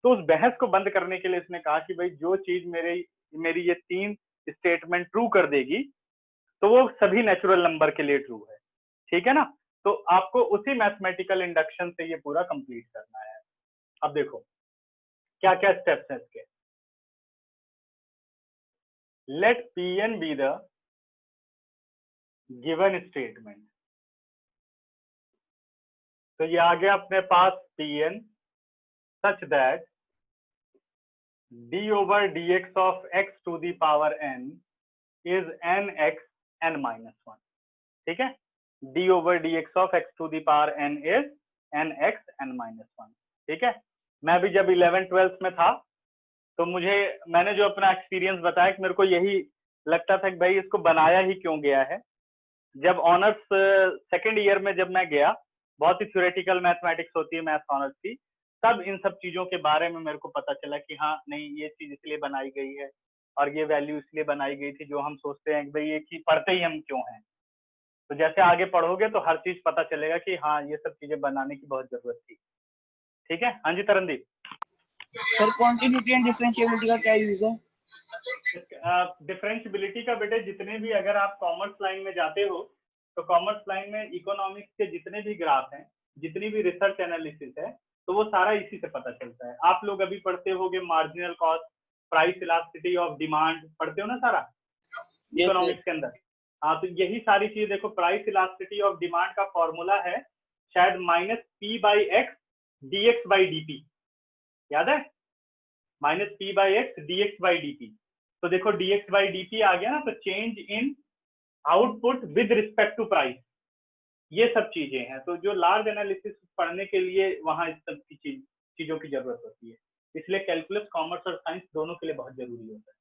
तो उस बहस को बंद करने के लिए इसने कहा कि भाई जो चीज मेरी ये 3 स्टेटमेंट ट्रू कर देगी तो वो सभी नेचुरल नंबर के लिए ट्रू है। ठीक है ना, तो आपको उसी मैथमेटिकल इंडक्शन से ये पूरा कंप्लीट करना है। अब देखो क्या क्या स्टेप्स हैं इसके। Let Pn be the given statement. तो ये आ गया अपने पास Pn such that d over dx of x to the power n is nx n minus 1। ठीक है, d over dx of x to the power n is nx n minus 1। ठीक है, मैं भी जब 11th-12th में था तो मैंने जो अपना एक्सपीरियंस बताया कि मेरे को यही लगता था कि भाई इसको बनाया ही क्यों गया है। जब ऑनर्स सेकेंड ईयर में जब मैं गया, बहुत ही थ्योरेटिकल मैथमेटिक्स होती है मैथ्स ऑनर्स की, तब इन सब चीजों के बारे में मेरे को पता चला कि हाँ नहीं, ये चीज इसलिए बनाई गई है और ये वैल्यू इसलिए बनाई गई थी, जो हम सोचते हैं कि भाई ये चीज पढ़ते ही हम क्यों हैं। तो जैसे आगे पढ़ोगे तो हर चीज पता चलेगा कि हाँ ये सब चीजें बनाने की बहुत जरूरत थी। ठीक है, हाँ जी Tarandeep. Sir continuity and differentiability का क्या यूज है? डिफरेंशियबिलिटी का बेटे, जितने भी अगर आप कॉमर्स लाइन में जाते हो तो कॉमर्स लाइन में इकोनॉमिक्स के जितने भी ग्राफ हैं, जितनी भी रिसर्च एनालिसिस है, तो वो सारा इसी से पता चलता है। आप लोग अभी पढ़ते होगे marginal cost, price elasticity of demand, पढ़ते हो ना सारा इकोनॉमिक्स के अंदर। हाँ, तो यही सारी चीज देखो, प्राइस इलास्टिसिटी ऑफ डिमांड का फॉर्मूला है शायद -P/X dx/dt, याद है? -P/X dx/dt। तो देखो dx/dt आ गया ना, तो change in output with respect to price, ये सब चीजें हैं। तो जो लार्ज एनालिसिस पढ़ने के लिए वहां इस सब की चीजों की जरूरत होती है, इसलिए कैलकुलस कॉमर्स और साइंस दोनों के लिए बहुत जरूरी होता है।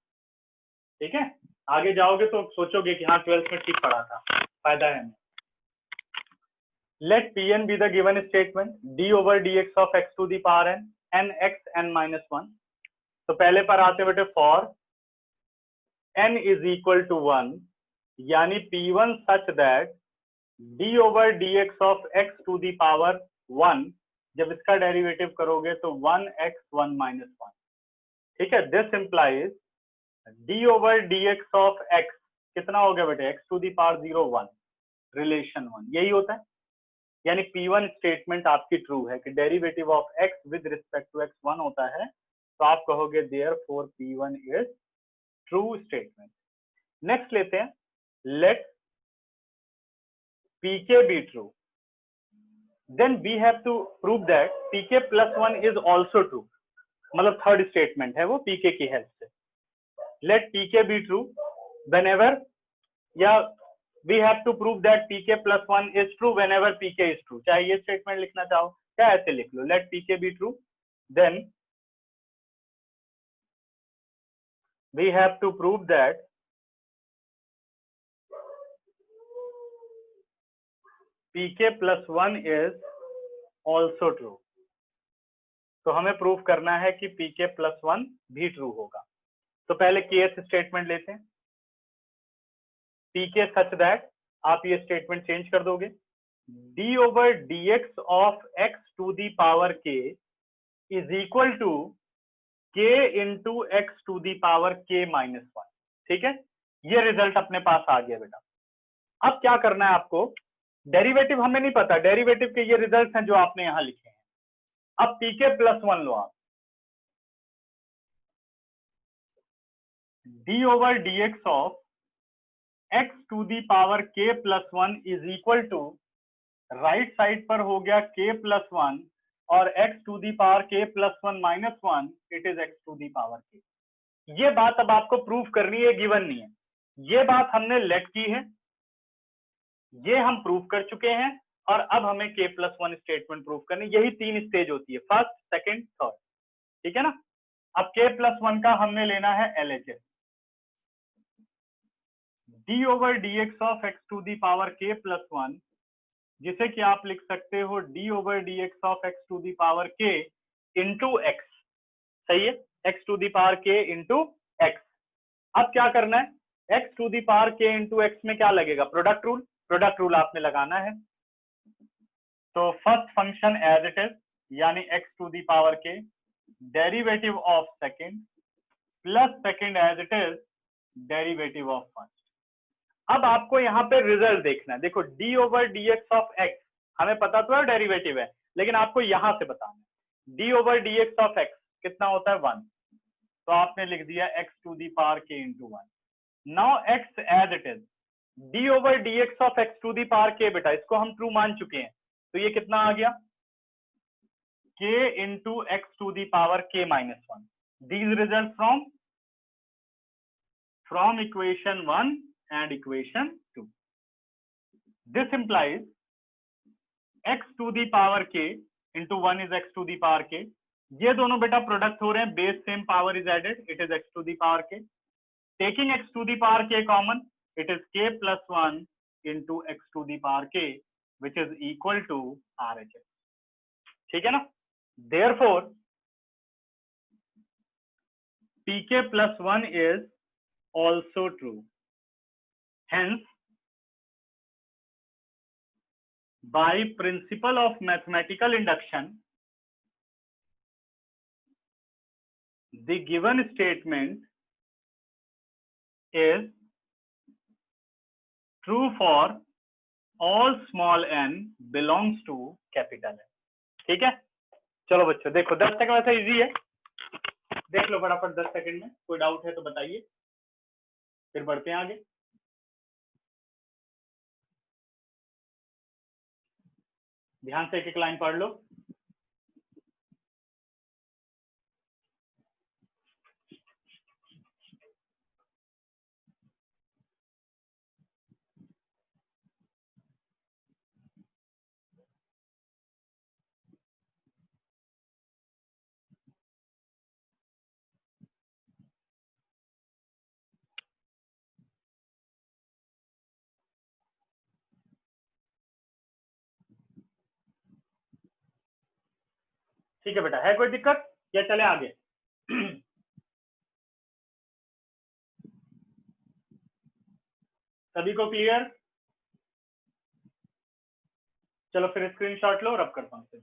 ठीक है, आगे जाओगे तो सोचोगे कि हाँ 12th में ठीक पढ़ा था, फायदा है हमें। Let Pn be the given statement d over dx of x to the power n nx n minus 1। तो पहले पर आते बेटे for n is equal to 1, यानी P1 such that d over dx of x to the power 1, जब इसका derivative करोगे तो 1x 1 minus 1। ठीक है, this implies d over dx of x कितना हो गया बेटे, x to the power 0 1, relation 1, यही होता है। यानी P1 स्टेटमेंट आपकी ट्रू है कि derivative of x with respect to x 1 होता है, तो आप कहोगे therefore P1 is true statement. Next लेते हैं, let Pk be true, then we have to prove that Pk plus 1 is also true। मतलब थर्ड स्टेटमेंट है वो Pk की हेल्प से। लेट Pk be true whenever, या we have to prove that Pk plus 1 is true whenever Pk is true। चाहे ये statement लिखना चाहो, क्या ऐसे लिख लो, let Pk be true, then we have to prove that Pk plus 1 is also true। तो हमें प्रूफ करना है कि Pk plus 1 भी ट्रू होगा। तो पहले केस स्टेटमेंट लेते हैं, Pk सच दैट, आप ये स्टेटमेंट चेंज कर दोगे, d over dx of x to the power k is equal to k into x to the power k minus 1। ठीक है, ये रिजल्ट अपने पास आ गया बेटा। अब क्या करना है आपको, डेरिवेटिव हमें नहीं पता, डेरिवेटिव के ये रिजल्ट हैं जो आपने यहां लिखे हैं। अब Pk plus 1 लो आप, d over dx of x to the power k plus 1 is equal to, right side पर हो गया k plus 1 और x to the power k plus 1 minus 1, it is x to the power k। ये बात अब आपको proof करनी है, गिवन नहीं है। ये बात हमने लेट की है, ये हम प्रूफ कर चुके हैं, और अब हमें k+1 स्टेटमेंट प्रूफ करनी। यही 3 स्टेज होती है, फर्स्ट, सेकंड, थर्ड, ठीक है ना। अब k+1 का हमने लेना है LHS, d/dx of x to the power k+1, जिसे कि आप लिख सकते हो d/dx of x to the power k into x, सही है, x to the power k into x। अब क्या करना है, x to the power k into x में क्या लगेगा, प्रोडक्ट रूल, प्रोडक्ट रूल आपने लगाना है। तो first function as it is, यानी x to the power k, derivative of second plus second as it is derivative of first. अब आपको यहाँ पे रिजल्ट देखना है। देखो d/dx ऑफ x हमें पता तो है डेरिवेटिव है, लेकिन आपको यहां से बताना है d/dx ऑफ x कितना होता है 1, तो आपने लिख दिया x to the power k into 1। Now x as it is, d/dx of x to the power k, बेटा इसको हम ट्रू मान चुके हैं, तो ये कितना आ गया k into x to the power k minus 1। These result from equation 1 and equation 2. This implies x to the power k into 1 is x to the power k. ये दोनों बेटा प्रोडक्ट हो रहे हैं, base same power is added, it is x to the power k. Taking x to the power k common, it is k plus 1 into x to the power k, which is equal to RHS. ठीक है ना। Therefore, pk plus 1 is also true. Hence, by principle of mathematical induction, the given statement is true for all small n belongs to capital N. ठीक है, चलो बच्चों देखो 10 second वैसे easy है, देख लो फटाफट 10 सेकंड में, कोई डाउट है तो बताइए, फिर बढ़ते हैं आगे। ध्यान से एक एक लाइन पढ़ लो। ठीक है बेटा, है कोई दिक्कत या चले आगे? सभी को क्लियर? चलो फिर स्क्रीनशॉट लो और अब करता हूँ फिर।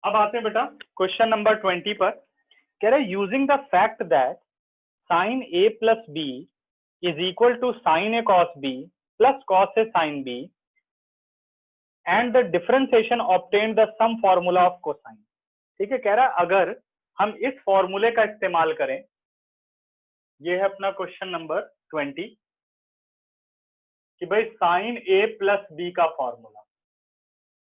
अब आते हैं बेटा क्वेश्चन नंबर 20 पर। कह रहे using the fact that sine a plus b is equal to sine a cos b plus cos a sine b and the differentiation obtain the sum formula of cosine. ठीक है, कह रहा है अगर हम इस फॉर्मूले का इस्तेमाल करें, ये है अपना क्वेश्चन नंबर 20, कि भाई साइन ए प्लस बी का formula,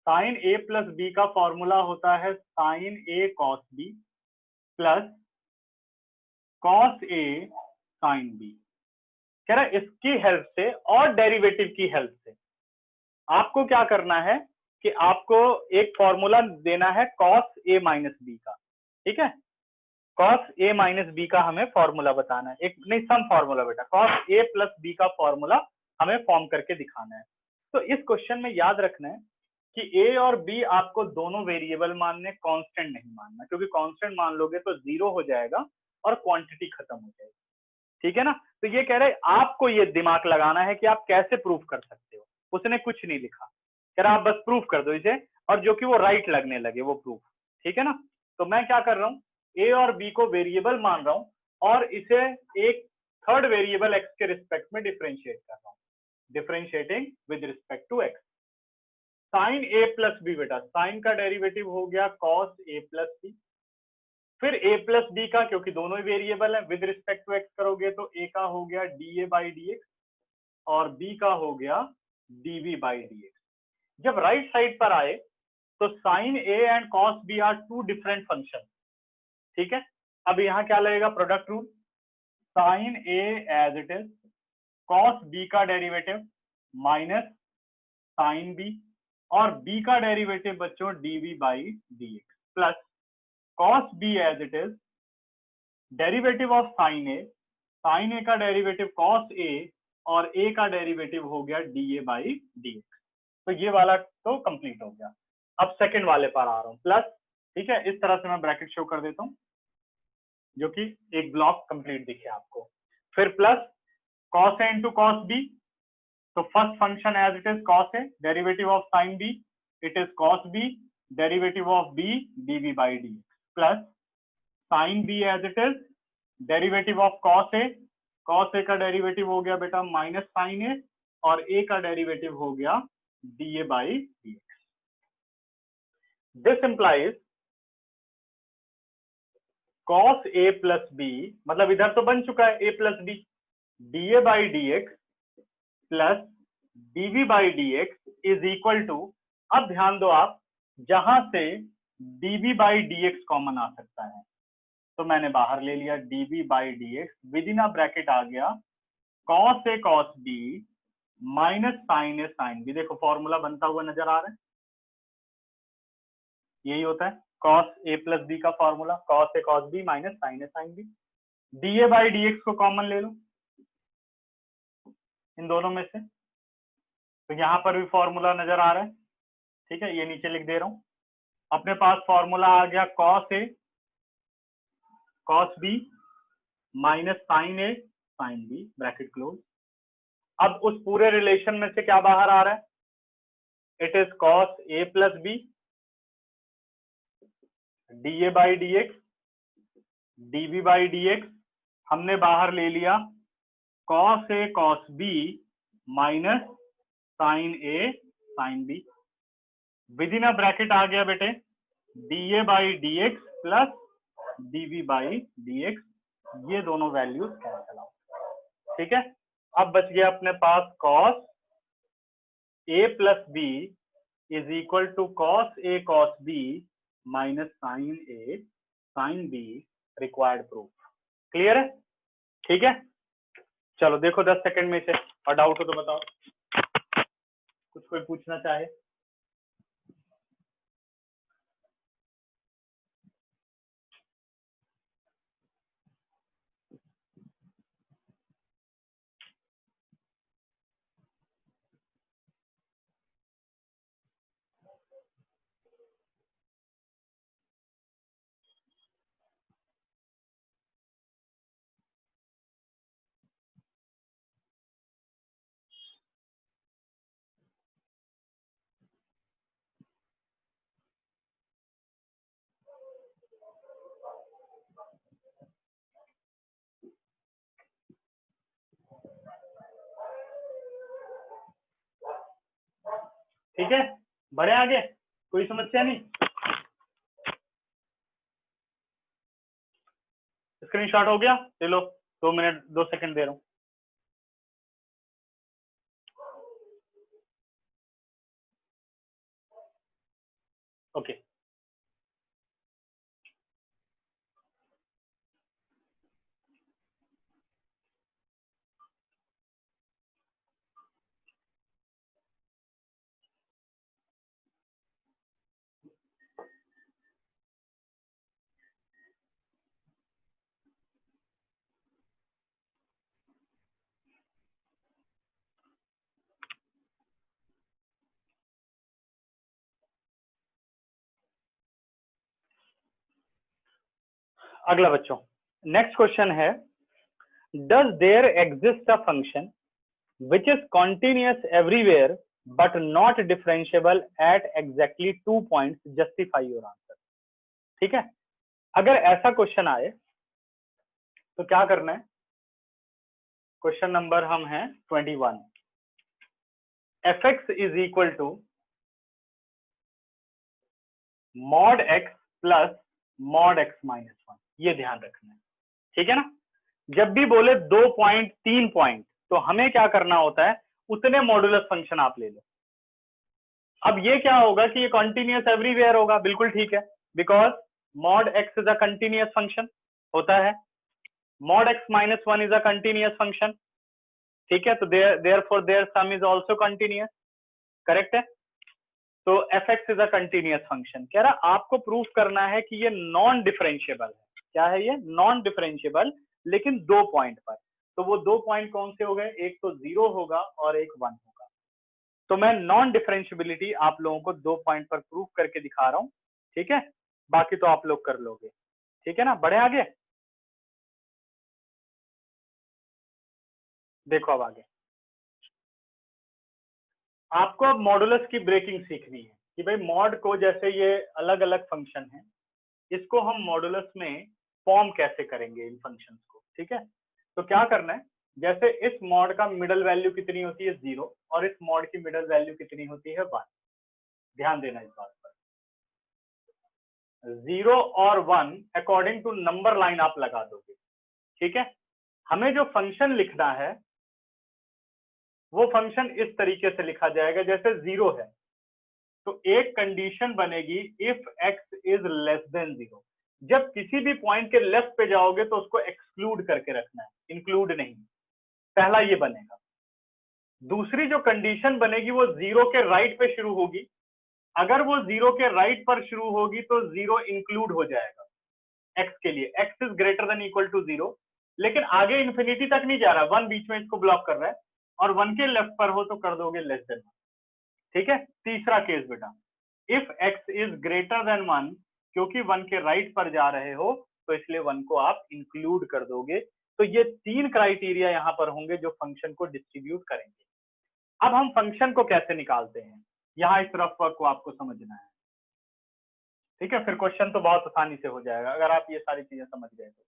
sign a plus b का फॉर्मूला होता है sign a cos b plus cos a sine B. कह रहा है इसकी हेल्प से और डेरिवेटिव की हेल्प से आपको क्या करना है कि आपको एक फॉर्मूला देना है कॉस ए माइनस बी का। ठीक है, कॉस ए माइनस बी का हमें फॉर्मूला बताना है, एक नहीं सम फॉर्मूला बेटा, कॉस ए प्लस बी का फॉर्मूला हमें फॉर्म करके दिखाना है। तो इस क्वेश्चन में याद रखना है कि ए और बी आपको दोनों वेरिएबल मानने, कांस्टेंट नहीं मानना, क्योंकि कांस्टेंट मान लोगे तो जीरो हो जाएगा और क्वांटिटी खत्म हो जाएगी। ठीक है ना। तो ये कह रहे आपको ये दिमाग लगाना है कि आप कैसे प्रूफ कर सकते हो। उसने कुछ नहीं लिखा, कह रहा आप बस प्रूफ कर दो इसे, और जो कि वो राइट लगने लगे वो प्रूफ। ठीक है ना। तो मैं क्या कर रहा हूँ, ए और बी को वेरिएबल मान रहा हूँ और इसे एक थर्ड वेरिएबल एक्स के रिस्पेक्ट में डिफरेंशिएट कर रहा हूँ, differentiating with respect to x. Sine a plus b, बेटा साइन का डेरिवेटिव हो गया कॉस ए प्लस बी, फिर a प्लस बी का, क्योंकि दोनों ही वेरिएबल है, विद रिस्पेक्ट टू एक्स करोगे तो a का हो गया d a by d x और b का हो गया dv बाई डी एक्स। जब राइट साइड पर आए तो sine a and cos b are two different function. ठीक है, अब यहाँ क्या लगेगा, product rule, sine a as it is, cos b का डेरिवेटिव माइनस साइन b, और b का डेरिवेटिव बच्चों dv by d x, plus cos b as it is, derivative of sine a का डेरिवेटिव cos a और a का derivative हो गया dA by dx। तो ये वाला तो कंप्लीट हो गया। अब सेकंड वाले पर आ रहा हूं, प्लस, ठीक है, इस तरह से मैं ब्रैकेट शो कर देता हूं जो कि एक ब्लॉक कंप्लीट दिखे आपको। फिर plus cos a into cos b, तो first function as it is cos a, derivative of sine b it is cos b, derivative of b dv by dx, plus sine b as it is, derivative of cos a का derivative हो गया बेटा minus sine a, और a का derivative हो गया dA by dx। This implies cos a plus b, मतलब इधर तो बन चुका है a plus b, dA by dx plus dv by dx is equal to, अब ध्यान दो आप, जहां से dv बाई dx कॉमन आ सकता है तो मैंने बाहर ले लिया dv by dx, within a bracket आ गया cos a cos b minus sine a sin b। देखो फॉर्मूला बनता हुआ नजर आ रहा है, यही होता है cos a प्लस b का formula, cos a cos b minus sine a sin b। dA by dx को कॉमन ले लो इन दोनों में से, तो यहां पर भी फॉर्मूला नजर आ रहा है। ठीक है, ये नीचे लिख दे रहा हूं, अपने पास फॉर्मूला आ गया cos a cos b minus sine a sin b, bracket close. अब उस पूरे रिलेशन में से क्या बाहर आ रहा है, it is cos a plus b dA by dx dv by dx, हमने बाहर ले लिया cos a cos b minus sine a sin b, within a bracket आ गया बेटे dA by dx plus dv by dx, ये दोनों values cancel out. ठीक है, अब बच गया अपने पास cos a plus b is equal to cos a cos b minus sine a sine b, required proof. Clear है? ठीक है, चलो देखो 10 सेकंड में से, और डाउट हो तो बताओ, कुछ कोई पूछना चाहे। ठीक है, बढ़े आगे, कोई समस्या नहीं। स्क्रीनशॉट हो गया, ले लो, 2 मिनट 2 सेकंड दे रहा हूं। ओके, अगला बच्चों, नेक्स्ट क्वेश्चन है, does there exist a function which is continuous everywhere but not differentiable at exactly 2 points, justify your answer. ठीक है, अगर ऐसा क्वेश्चन आए तो क्या करना है? क्वेश्चन नंबर हम हैं 21, fx is equal to mod x plus mod x minus 1, ये ध्यान रखना है। ठीक है ना, जब भी बोले 2 पॉइंट 3 पॉइंट तो हमें क्या करना होता है, उतने मॉडुलस फंक्शन आप ले लो। अब ये क्या होगा कि ये कॉन्टिन्यूअस एवरीवेयर होगा, बिल्कुल ठीक है, because mod x is a continuous function होता है, mod x minus 1 is a continuous function. ठीक है, तो therefore there sum is also continuous, correct है। तो fx is a continuous function. कह रहा आपको प्रूफ करना है कि ये नॉन डिफरेंशिएबल है। क्या है ये? नॉन डिफरेंशिएबल, लेकिन 2 पॉइंट पर। तो वो 2 पॉइंट कौन से हो गए? एक तो 0 होगा और एक 1 होगा। तो मैं नॉन डिफरेंशिएबिलिटी आप लोगों को 2 पॉइंट पर प्रूफ करके दिखा रहा हूं। ठीक है, बाकी तो आप लोग कर लोगे। ठीक है ना, बढ़े आगे। देखो अब आगे आपको अब मॉडुलस की ब्रेकिंग सीखनी है कि भाई मॉड को, जैसे ये अलग अलग फंक्शन है, इसको हम मॉडुलस में फॉर्म कैसे करेंगे इन फंक्शंस को। ठीक है, तो क्या करना है, जैसे इस मॉड का मिडल वैल्यू कितनी होती है 0 और इस मॉड की मिडल वैल्यू कितनी होती है 1। ध्यान देना इस बात पर। 0 और 1 अकॉर्डिंग टू नंबर लाइन आप लगा दोगे। ठीक है, हमें जो फंक्शन लिखना है वो फंक्शन इस तरीके से लिखा जाएगा, जैसे 0 है तो एक कंडीशन बनेगी if x is less than 0। जब किसी भी पॉइंट के लेफ्ट पे जाओगे तो उसको एक्सक्लूड करके रखना है, इंक्लूड नहीं। पहला ये बनेगा। दूसरी जो कंडीशन बनेगी वो 0 के राइट पे शुरू होगी। अगर वो 0 के राइट पर शुरू होगी तो 0 इंक्लूड हो जाएगा x के लिए, x is greater than equal to 0, लेकिन आगे इंफिनिटी तक नहीं जा रहा, 1 बीच में इसको ब्लॉक कर रहा है, और 1 के लेफ्ट पर हो तो कर दोगे लेस देन 1। ठीक है, तीसरा केस बेटा, if x is greater then 1, क्योंकि 1 के राइट पर जा रहे हो तो इसलिए 1 को आप इंक्लूड कर दोगे। तो ये 3 क्राइटेरिया यहां पर होंगे जो फंक्शन को डिस्ट्रीब्यूट करेंगे। अब हम फंक्शन को कैसे निकालते हैं, यहां इस रफ वर्क को आपको समझना है। ठीक है, फिर क्वेश्चन तो बहुत आसानी से हो जाएगा अगर आप ये सारी चीजें समझ गए तो।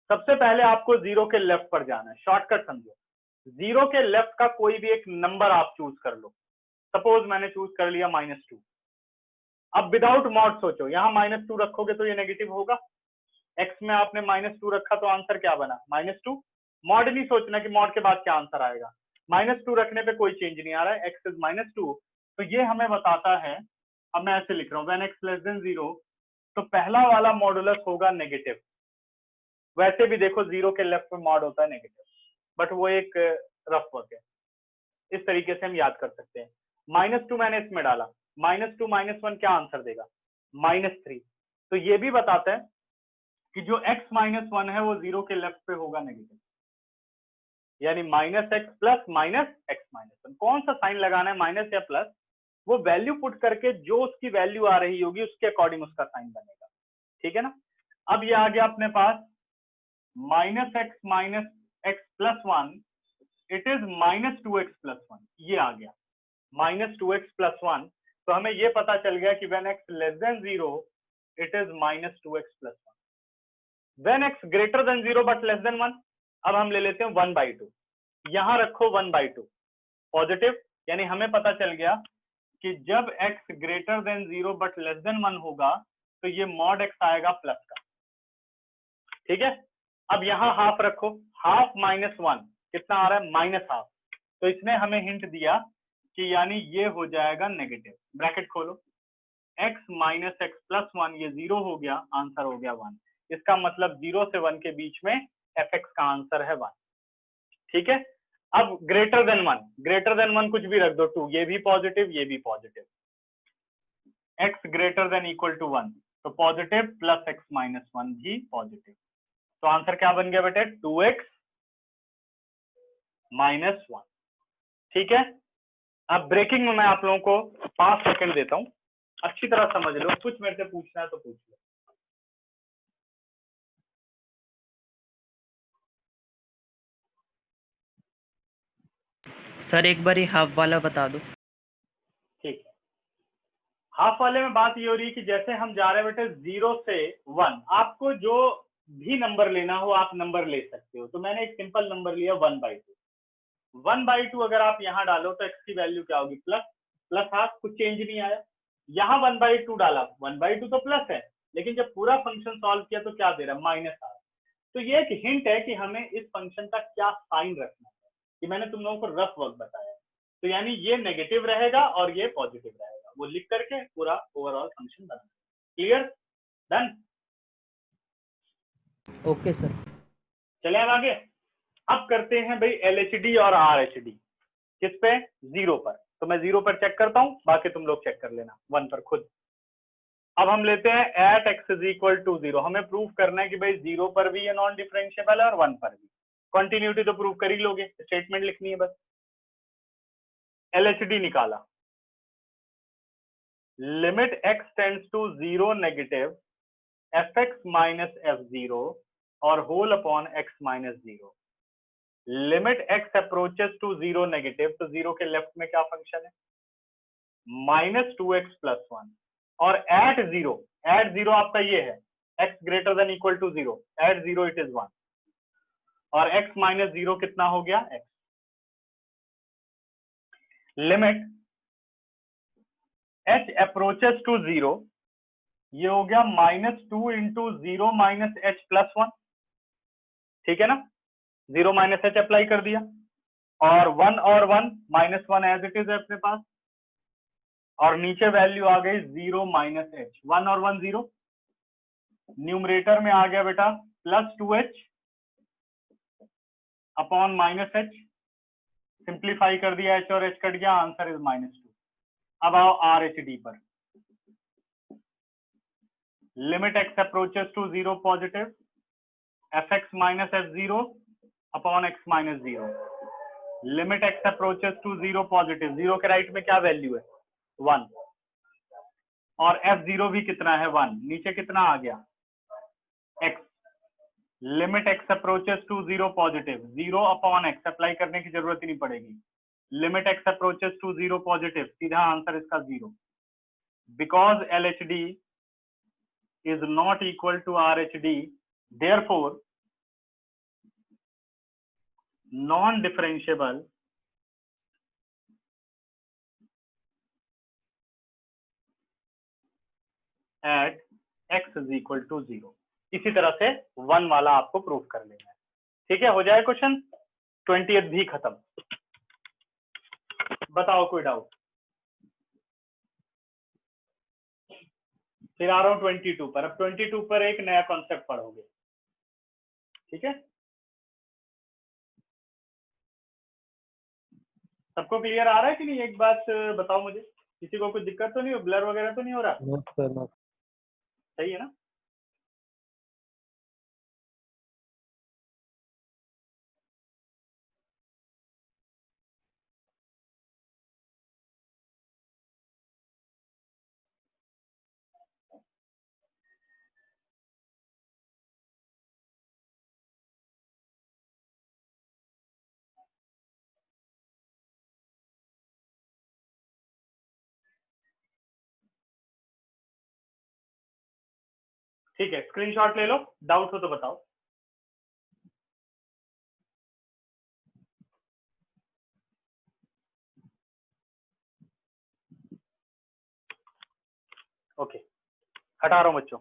सबसे पहले आपको 0 के लेफ्ट पर जाना है, शॉर्टकट समझो। 0 के लेफ्ट का कोई भी एक नंबर आप चूज कर लो। सपोज मैंने चूज कर लिया -2। अब विदाउट मॉड सोचो, यहाँ -2 रखोगे तो ये नेगेटिव होगा। x में आपने -2 रखा तो आंसर क्या बना? -2। मॉड नहीं सोचना कि मॉड के बाद क्या आंसर आएगा। -2 रखने पे कोई चेंज नहीं आ रहा है, x इज -2। तो ये हमें बताता है, अब मैं ऐसे लिख रहा हूँ, when x लेस देन 0, तो पहला वाला मॉडुलस होगा नेगेटिव। वैसे भी देखो 0 के लेफ्ट में मॉड होता है नेगेटिव, बट वो एक रफ वर्क है, इस तरीके से हम याद कर सकते हैं। -2 मैंने इसमें डाला, -2 -1 क्या आंसर देगा? -3। तो ये भी बताता है कि जो x -1 है वो 0 के लेफ्ट पे होगा नेगेटिव, यानी -x प्लस -x -1। कौन सा साइन लगाना है, माइनस या प्लस, वो वैल्यू पुट करके जो उसकी वैल्यू आ रही होगी उसके अकॉर्डिंग उसका साइन बनेगा। ठीक है ना। अब ये आ गया अपने पास -x plus 1, it is -2x plus 1, ये आ गया -2x प्लस 1। तो हमें ये पता चल गया कि when x less than 0 it is -2x plus 1। when x greater than 0 but less then 1, अब हम ले लेते हैं 1/2। यहां रखो 1/2 पॉजिटिव, यानी हमें पता चल गया कि जब x greater than 0 but less then 1 होगा तो ये मॉड x आएगा प्लस का। ठीक है, अब यहां हाफ रखो, हाफ -1 कितना आ रहा है? -हाफ। तो इसने हमें हिंट दिया कि यानी ये हो जाएगा नेगेटिव। ब्रैकेट खोलो, x -x प्लस 1, ये 0 हो गया, आंसर हो गया 1। इसका मतलब 0 से 1 के बीच में fx का आंसर है 1। ठीक है, अब ग्रेटर देन 1 कुछ भी रख दो, 2, ये भी पॉजिटिव, ये भी positive. x greater than equal to 1, तो पॉजिटिव प्लस x -1 भी पॉजिटिव। तो आंसर क्या बन गया बेटे? 2x -1। ठीक है, अब ब्रेकिंग में मैं आप लोगों को 5 सेकंड देता हूं, अच्छी तरह समझ लो, कुछ मेरे से पूछना है तो पूछ लो। सर एक बार ही हाफ वाला बता दो। ठीक है, हाफ वाले में बात ये हो रही है कि जैसे हम जा रहे हैं बेटे 0 से 1, आपको जो भी नंबर लेना हो आप नंबर ले सकते हो। तो मैंने एक सिंपल नंबर लिया 1/2। 1/2 अगर आप यहाँ डालो तो x की वैल्यू क्या होगी, प्लस प्लस हाफ, कुछ चेंज नहीं आया। यहाँ 1/2 डाला, 1/2 तो प्लस है, लेकिन जब पूरा फंक्शन सॉल्व किया तो क्या दे रहा है, माइनस आ रहा है। तो ये एक हिंट है कि हमें इस फंक्शन का क्या साइन रखना है, कि मैंने तुम लोगों को रफ वर्क बताया। तो यानी ये नेगेटिव रहेगा और ये पॉजिटिव रहेगा, वो लिख करके पूरा ओवरऑल फंक्शन बना। Clear, done. Okay sir. चले अब आगे। अब करते हैं भाई LHD और RHD। किस पे, 0 पर। तो मैं 0 पर चेक करता हूं, बाकी तुम लोग चेक कर लेना 1 पर खुद। अब हम लेते हैं at x is equal to 0। हमें प्रूव करना है कि भाई 0 पर भी ये नॉन डिफरेंशिएबल है और 1 पर भी। कंटिन्यूटी तो प्रूव कर ही लोगे, स्टेटमेंट लिखनी है बस। LHD निकाला, limit x tends to 0 negative fx minus f0 और whole upon x minus 0। Limit x approaches to 0 negative, तो 0 के लेफ्ट में क्या फंक्शन है, -2x प्लस 1। और एट जीरो आपका ये है x greater than equal to 0, at 0 it is 1। और x माइनस 0 कितना हो गया, x। Limit h approaches to 0, ये हो गया -2 इंटू 0 माइनस h प्लस 1। ठीक है ना, 0 माइनस h अप्लाई कर दिया, और 1 और 1 -1 एज इट इज है अपने पास, और नीचे वैल्यू आ गई 0 माइनस h। 1 और 1 0, न्यूमरेटर में आ गया बेटा +2h अपॉन -h। सिंप्लीफाई कर दिया, h और h कट गया, आंसर इज -2। अब आओ RHD पर। Limit x approaches to 0 positive, fx minus f0 upon x minus 0। Limit x approaches to 0 positive, 0 के राइट में क्या वैल्यू है, 1, और f0 भी कितना है, 1। नीचे कितना आ गया, x। Limit x approaches to 0 positive, 0 upon x, apply करने की जरूरत ही नहीं पड़ेगी। Limit x approaches to 0 positive, सीधा आंसर इसका 0। Because LHD is not equal to RHD, therefore non-differentiable at x is equal to 0। इसी तरह से 1 वाला आपको प्रूफ कर लेना है। ठीक है, हो जाए क्वेश्चन 20th भी खत्म। बताओ कोई डाउट। फिर आ रहा हूं 22 पर। अब 22 पर एक नया कॉन्सेप्ट पढ़ोगे, ठीक है। सबको क्लियर आ रहा है कि नहीं, एक बात बताओ मुझे, किसी को कुछ दिक्कत तो नहीं हो, ब्लर वगैरह तो नहीं हो रहा, नो सर, नो। सही है ना। ठीक है, स्क्रीनशॉट ले लो, डाउट हो तो बताओ। ओके, हटा रहा हूं बच्चों।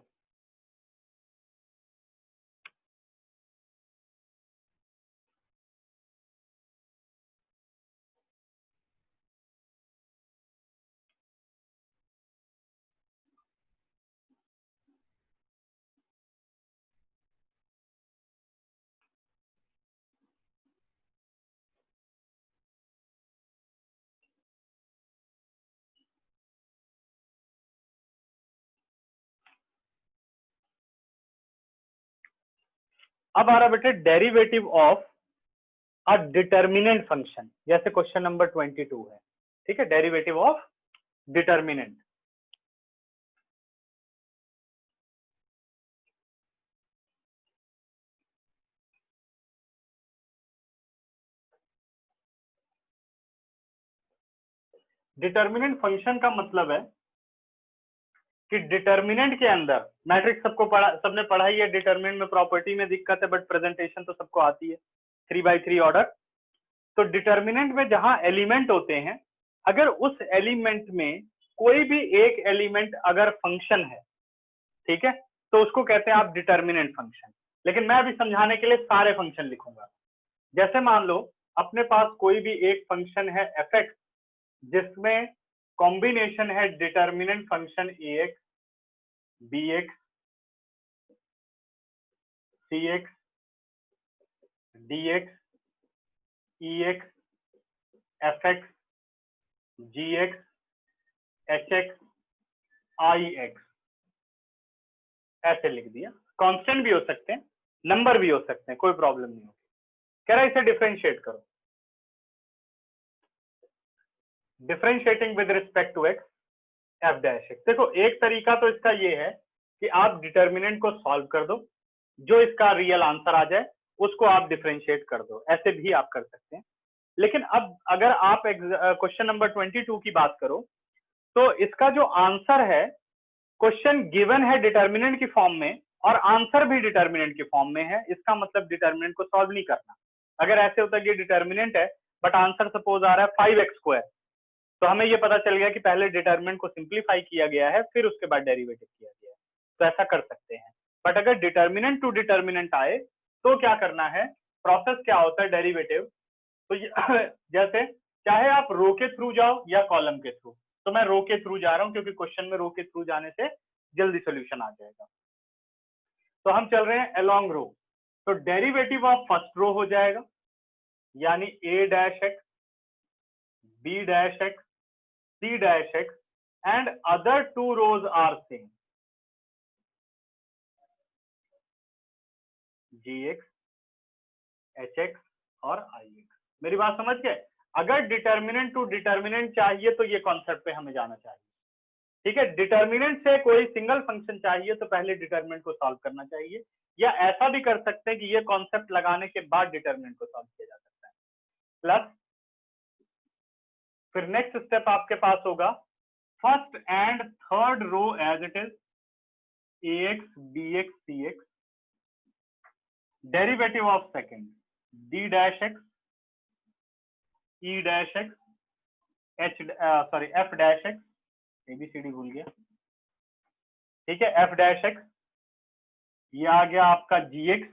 अब आ रहा बेटे derivative of a determinant function, जैसे क्वेश्चन नंबर 22 है। ठीक है, derivative of determinant. Determinant function का मतलब है कि डिटर्मिनेंट के अंदर मैट्रिक्स सबको सबने पढ़ा ही है। डिटर्मिनेंट में प्रॉपर्टी में दिक्कत है बट प्रेजेंटेशन तो सबको आती है, 3x3 ऑर्डर। तो डिटर्मिनेंट में जहां एलिमेंट होते हैं, अगर उस एलिमेंट में कोई भी एक एलिमेंट अगर फंक्शन है, ठीक है, तो उसको कहते हैं आप डिटर्मिनेंट फंक्शन। लेकिन मैं अभी समझाने के लिए सारे फंक्शन लिखूंगा। जैसे मान लो अपने पास कोई भी एक फंक्शन है f(x) जिसमें कॉम्बिनेशन है determinant function ax, bx, cx, dx, ex, fx, gx, hx, ix, ऐसे लिख दिया। कांस्टेंट भी हो सकते हैं, नंबर भी हो सकते हैं, कोई प्रॉब्लम नहीं होगी। कह रहा है इसे डिफरेंशिएट करो। Differentiating with respect to x f dash x। देखो एक तरीका तो इसका ये है कि आप डिटर्मिनेंट को सॉल्व कर दो, जो इसका रियल आंसर आ जाए उसको आप डिफरेंशिएट कर दो, ऐसे भी आप कर सकते हैं। लेकिन अब अगर आप क्वेश्चन नंबर 22 की बात करो तो इसका जो आंसर है, क्वेश्चन गिवन है डिटर्मिनेंट की फॉर्म में और आंसर भी डिटर्मिनेंट की फॉर्म में है। इसका मतलब डिटर्मिनेंट को सॉल्व नहीं करना। अगर ऐसे होता कि डिटर्मिनेंट है बट आंसर सपोज आ रहा है 5x², तो हमें ये पता चल गया कि पहले डिटर्मिनेंट को सिंप्लीफाई किया गया है फिर उसके बाद डेरिवेटिव किया गया है, तो ऐसा कर सकते हैं। बट अगर डिटर्मिनेंट टू डिटर्मिनेंट आए तो क्या करना है, प्रोसेस क्या होता है डेरिवेटिव। तो जैसे चाहे आप रो के थ्रू जाओ या कॉलम के थ्रू, तो मैं रो के थ्रू जा रहा हूं क्योंकि क्वेश्चन में रो के थ्रू जाने से जल्दी सोल्यूशन आ जाएगा। तो हम चल रहे हैं अलोंग रो, तो डेरिवेटिव ऑफ फर्स्ट रो हो जाएगा, यानी a dash x, b dash x, c dash x and other two rows are same, gx, hx और ix। मेरी बात समझ गए? अगर डिटर्मिनेंट टू डिटर्मिनेंट चाहिए तो ये कॉन्सेप्ट पे हमें जाना चाहिए, ठीक है। डिटर्मिनेंट से कोई सिंगल फंक्शन चाहिए तो पहले डिटर्मिनेंट को सॉल्व करना चाहिए, या ऐसा भी कर सकते हैं कि ये कॉन्सेप्ट लगाने के बाद डिटर्मिनेंट को सॉल्व किया जा सकता है। प्लस फिर नेक्स्ट स्टेप आपके पास होगा first and third row as it is, ax, bx, cx, derivative of second d dash x, e dash x, f dash x, ABCD भूल गया, ठीक है, f डैश x, ये आ गया आपका gx,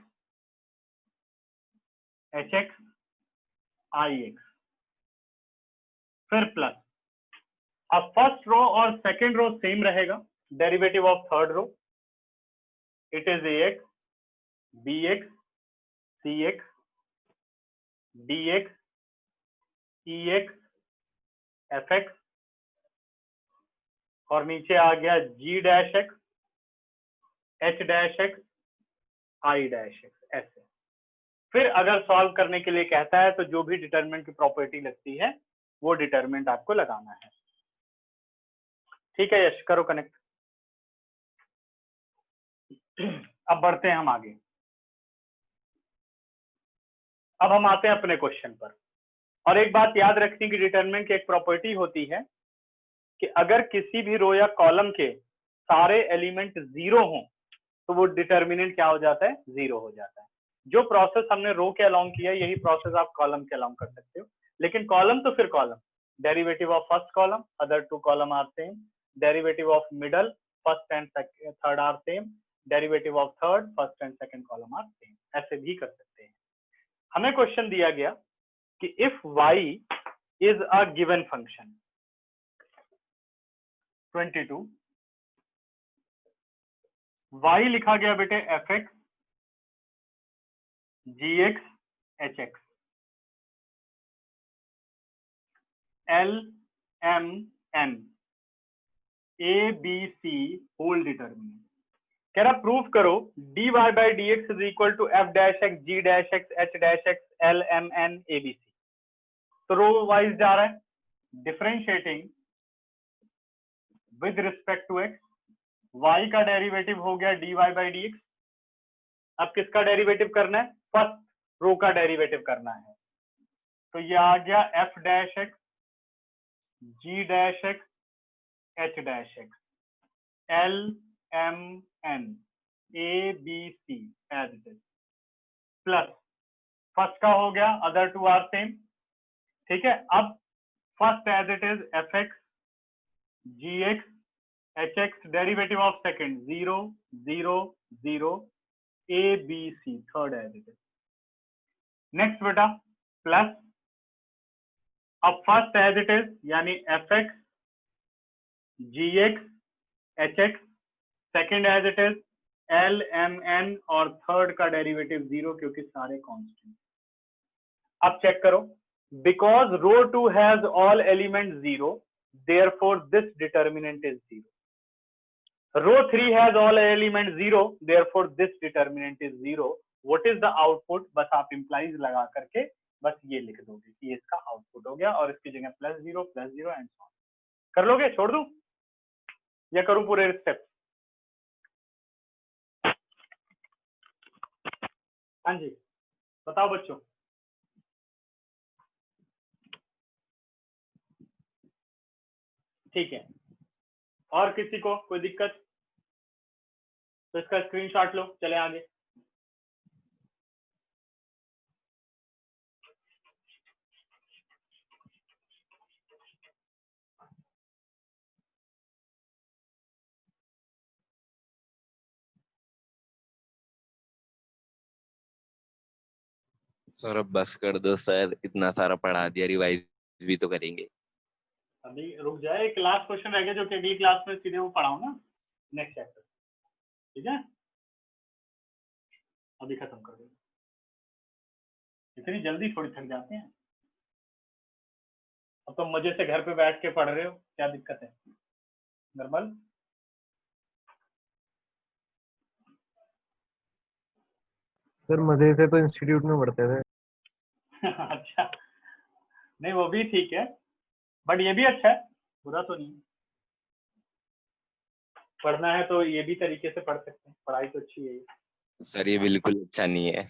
hx, ix, फिर प्लस। अब फर्स्ट रो और सेकंड रो सेम रहेगा, derivative of third row, it is ax, bx, cx, dx, ex, fx, और नीचे आ गया g dash x, h dash x, i dash x, ऐसे। फिर अगर सॉल्व करने के लिए कहता है तो जो भी डिटरमिनेंट की प्रॉपर्टी लगती है वो डिटरमिनेंट आपको लगाना है, ठीक है। यश करो कनेक्ट। अब बढ़ते हैं हम आगे। अब हम आते हैं अपने क्वेश्चन पर, और एक बात याद रखने की, डिटरमिनेंट की एक प्रॉपर्टी होती है कि अगर किसी भी रो या कॉलम के सारे एलिमेंट जीरो हों तो वो डिटरमिनेंट क्या हो जाता है, जीरो हो जाता है। जो प्रोसेस हमने रो के अलोंग किया यही प्रोसेस आप कॉलम के अलोंग कर सकते हो, लेकिन कॉलम तो फिर column, derivative of first column other two column are same, derivative of middle first and third are same, derivative of third first and second column are same, ऐसे भी कर सकते हैं। हमें क्वेश्चन दिया गया कि if y is a given function 22, y लिखा गया बेटे fx, gx, hx, l m n a b c whole determinant. कह रहा प्रूव करो dy by dx is equal to f dash x, g dash x, h dash x, l m n a b c। तो row wise जा रहा है, differentiating with respect to x, y का derivative हो गया dy by dx। अब किसका derivative करना है, फर्स्ट रो का डेरिवेटिव करना है, तो ये आ गया f dash x g dash x h dash x l m n a b c as it is plus first का हो गया, अदर टू आर सेम। ठीक है, अब first as it is f x g x h x, derivative of second 0 0 0 a b c, third as it is. Next बेटा plus, अब first as it is यानी f x g x h x, second as it is l m n, और थर्ड का derivative 0 क्योंकि सारे constant. अब check करो, because row 2 has all element 0 therefore this determinant is 0. Row 3 has all element 0 therefore this determinant is 0. What is the output? बस आप implies लगा करके बस ये लिख दोगे कि ये इसका आउटपुट हो गया, और इसकी जगह +0 एंड सो ऑन कर लोगे। छोड़ दूं या करूं पूरे स्टेप? हाँ जी बताओ बच्चों। ठीक है, और किसी को कोई दिक्कत तो इसका स्क्रीनशॉट लो, चले आगे। सर अब बस कर दो सर, इतना सारा पढ़ा दिया, रिवाइज भी तो करेंगे। अभी रुक जाए, एक लास्ट क्वेश्चन रह गया जो कि अगली क्लास में सीधे वो पढ़ाऊं ना, नेक्स्ट चैप्टर। ठीक है, अभी खत्म कर दो, इतनी जल्दी थोड़ी थक जाते हैं। अब तो मजे से घर पे बैठ के पढ़ रहे हो, क्या दिक्कत है? नॉर्मल। सर मजे से तो इंस्टीट्यूट में पढ़ते थे। अच्छा, नहीं वो भी ठीक है, बट ये भी अच्छा है, बुरा तो नहीं। पढ़ना है तो ये भी तरीके से पढ़ सकते हैं, पढ़ाई तो अच्छी है। सर ये बिल्कुल अच्छा नहीं है।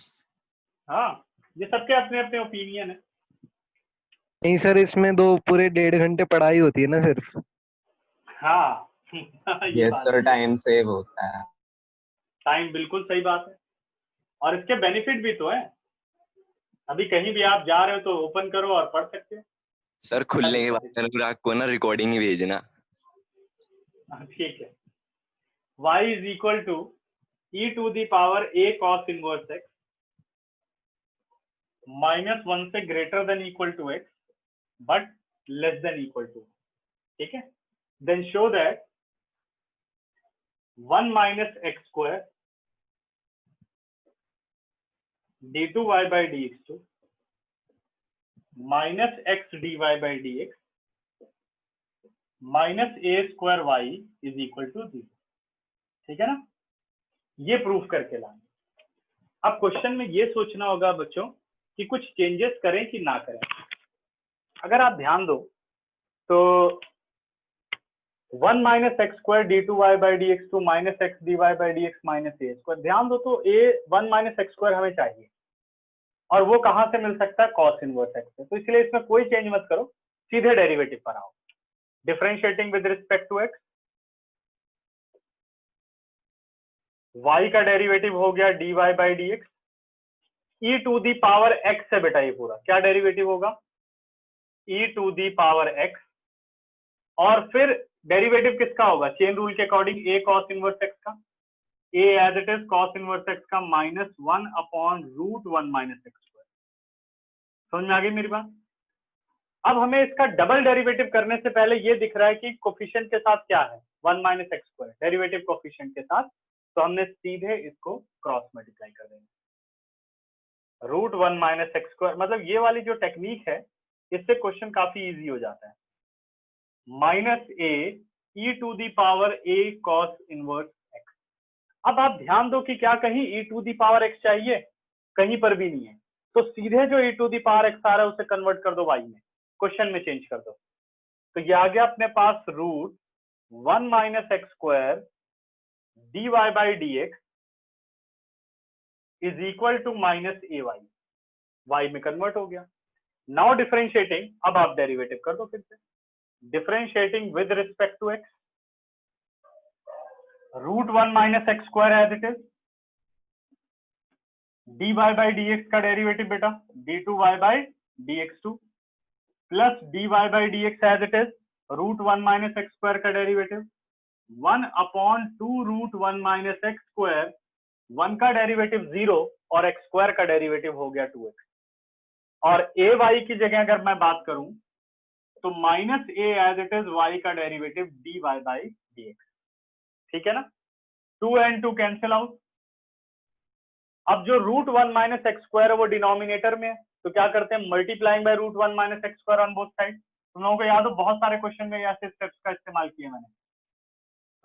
हाँ, ये सबके अपने अपने ओपिनियन है। नहीं सर, इसमें दो पूरे 1.5 घंटे पढ़ाई होती है ना सिर्फ। हाँ ये यस बात सर, है। टाइम सेव होता है। टाइम बिल्कुल सही बात है, और इसके बेनिफिट भी तो है। अभी कहीं भी आप जा रहे हो तो ओपन करो और पढ़ सकते हो। सर खुलने के बाद अनुराग को ना रिकॉर्डिंग ही भेजना। ठीक है, y is equal to e to the power a cos inverse x -1 से greater than equal to x but less than equal to. ठीक है, then show that 1 minus x square d2y by dx2 minus x dy by dx minus a square y is equal to 0। ठीक है ना, ये proof करके लाएंगे। अब question में ये सोचना होगा बच्चों कि कुछ चेंजेस करें कि ना करें। अगर आप ध्यान दो तो 1 minus x square d2y by dx2 minus x dy by dx minus a square, ध्यान दो तो a 1 माइनस एक्स स्क्वायर हमें चाहिए, और वो कहां से मिल सकता है? कॉस इनवर्स एक्स से। तो इसलिए इसमें कोई चेंज मत करो, सीधे डेरिवेटिव पर आओ। Differentiating with respect to x, y का डेरिवेटिव हो गया dy by dx, e to the power x से बेटा ये पूरा क्या डेरिवेटिव होगा? e to the power x, और फिर डेरिवेटिव किसका होगा? चेन रूल के according a cos inverse x का, a as it is cos inverse x का -1 अपॉन √1 माइनस एक्स स्क्वायर। समझ में आ गई मेरी बात? अब हमें इसका डबल डेरिवेटिव करने से पहले ये दिख रहा है कि कोफिशिएंट के साथ क्या है? 1 minus x square derivative coefficient के साथ, तो हमने सीधे इसको क्रॉस मल्टीप्लाई कर देंगे। √1 माइनस एक्स स्क्वायर, मतलब ये वाली जो टेक्निक है इससे क्वेश्चन काफी इजी हो जाता है। Minus a e to the power a cos inverse x। अब आप ध्यान दो कि क्या कहीं e to the power x चाहिए? कहीं पर भी नहीं है, तो सीधे जो e to the power x आ रहा है उसे कन्वर्ट कर दो y में, क्वेश्चन में चेंज कर दो। तो ये आ गया अपने पास √1 minus x square dy by dx is equal to minus ay, y में कन्वर्ट हो गया। नाउ डिफरेंशिएटिंग, अब आप डेरिवेटिव कर दो फिर से, differentiating with respect to x, root 1 minus x square as it is, dy by dx का डेरिवेटिव बेटा d2y by dx2 plus dy by dx as it is, root 1 minus x square का derivative 1 upon 2 root 1 minus x square, 1 का derivative 0 और x square का derivative हो गया 2x, और a y की जगह अगर मैं बात करूं तो minus a as it is y का डेरिवेटिव dy by dx, ठीक है ना। 2 and 2 कैंसिल आउट। अब जो रूट 1 माइनस एक्स स्क्वायर है वो डिनोमिनेटर में है, तो क्या करते हैं, multiplying by root 1 minus x square on both side. तुम लोगों को याद हो बहुत सारे क्वेश्चन में ऐसे स्टेप्स का इस्तेमाल किया मैंने।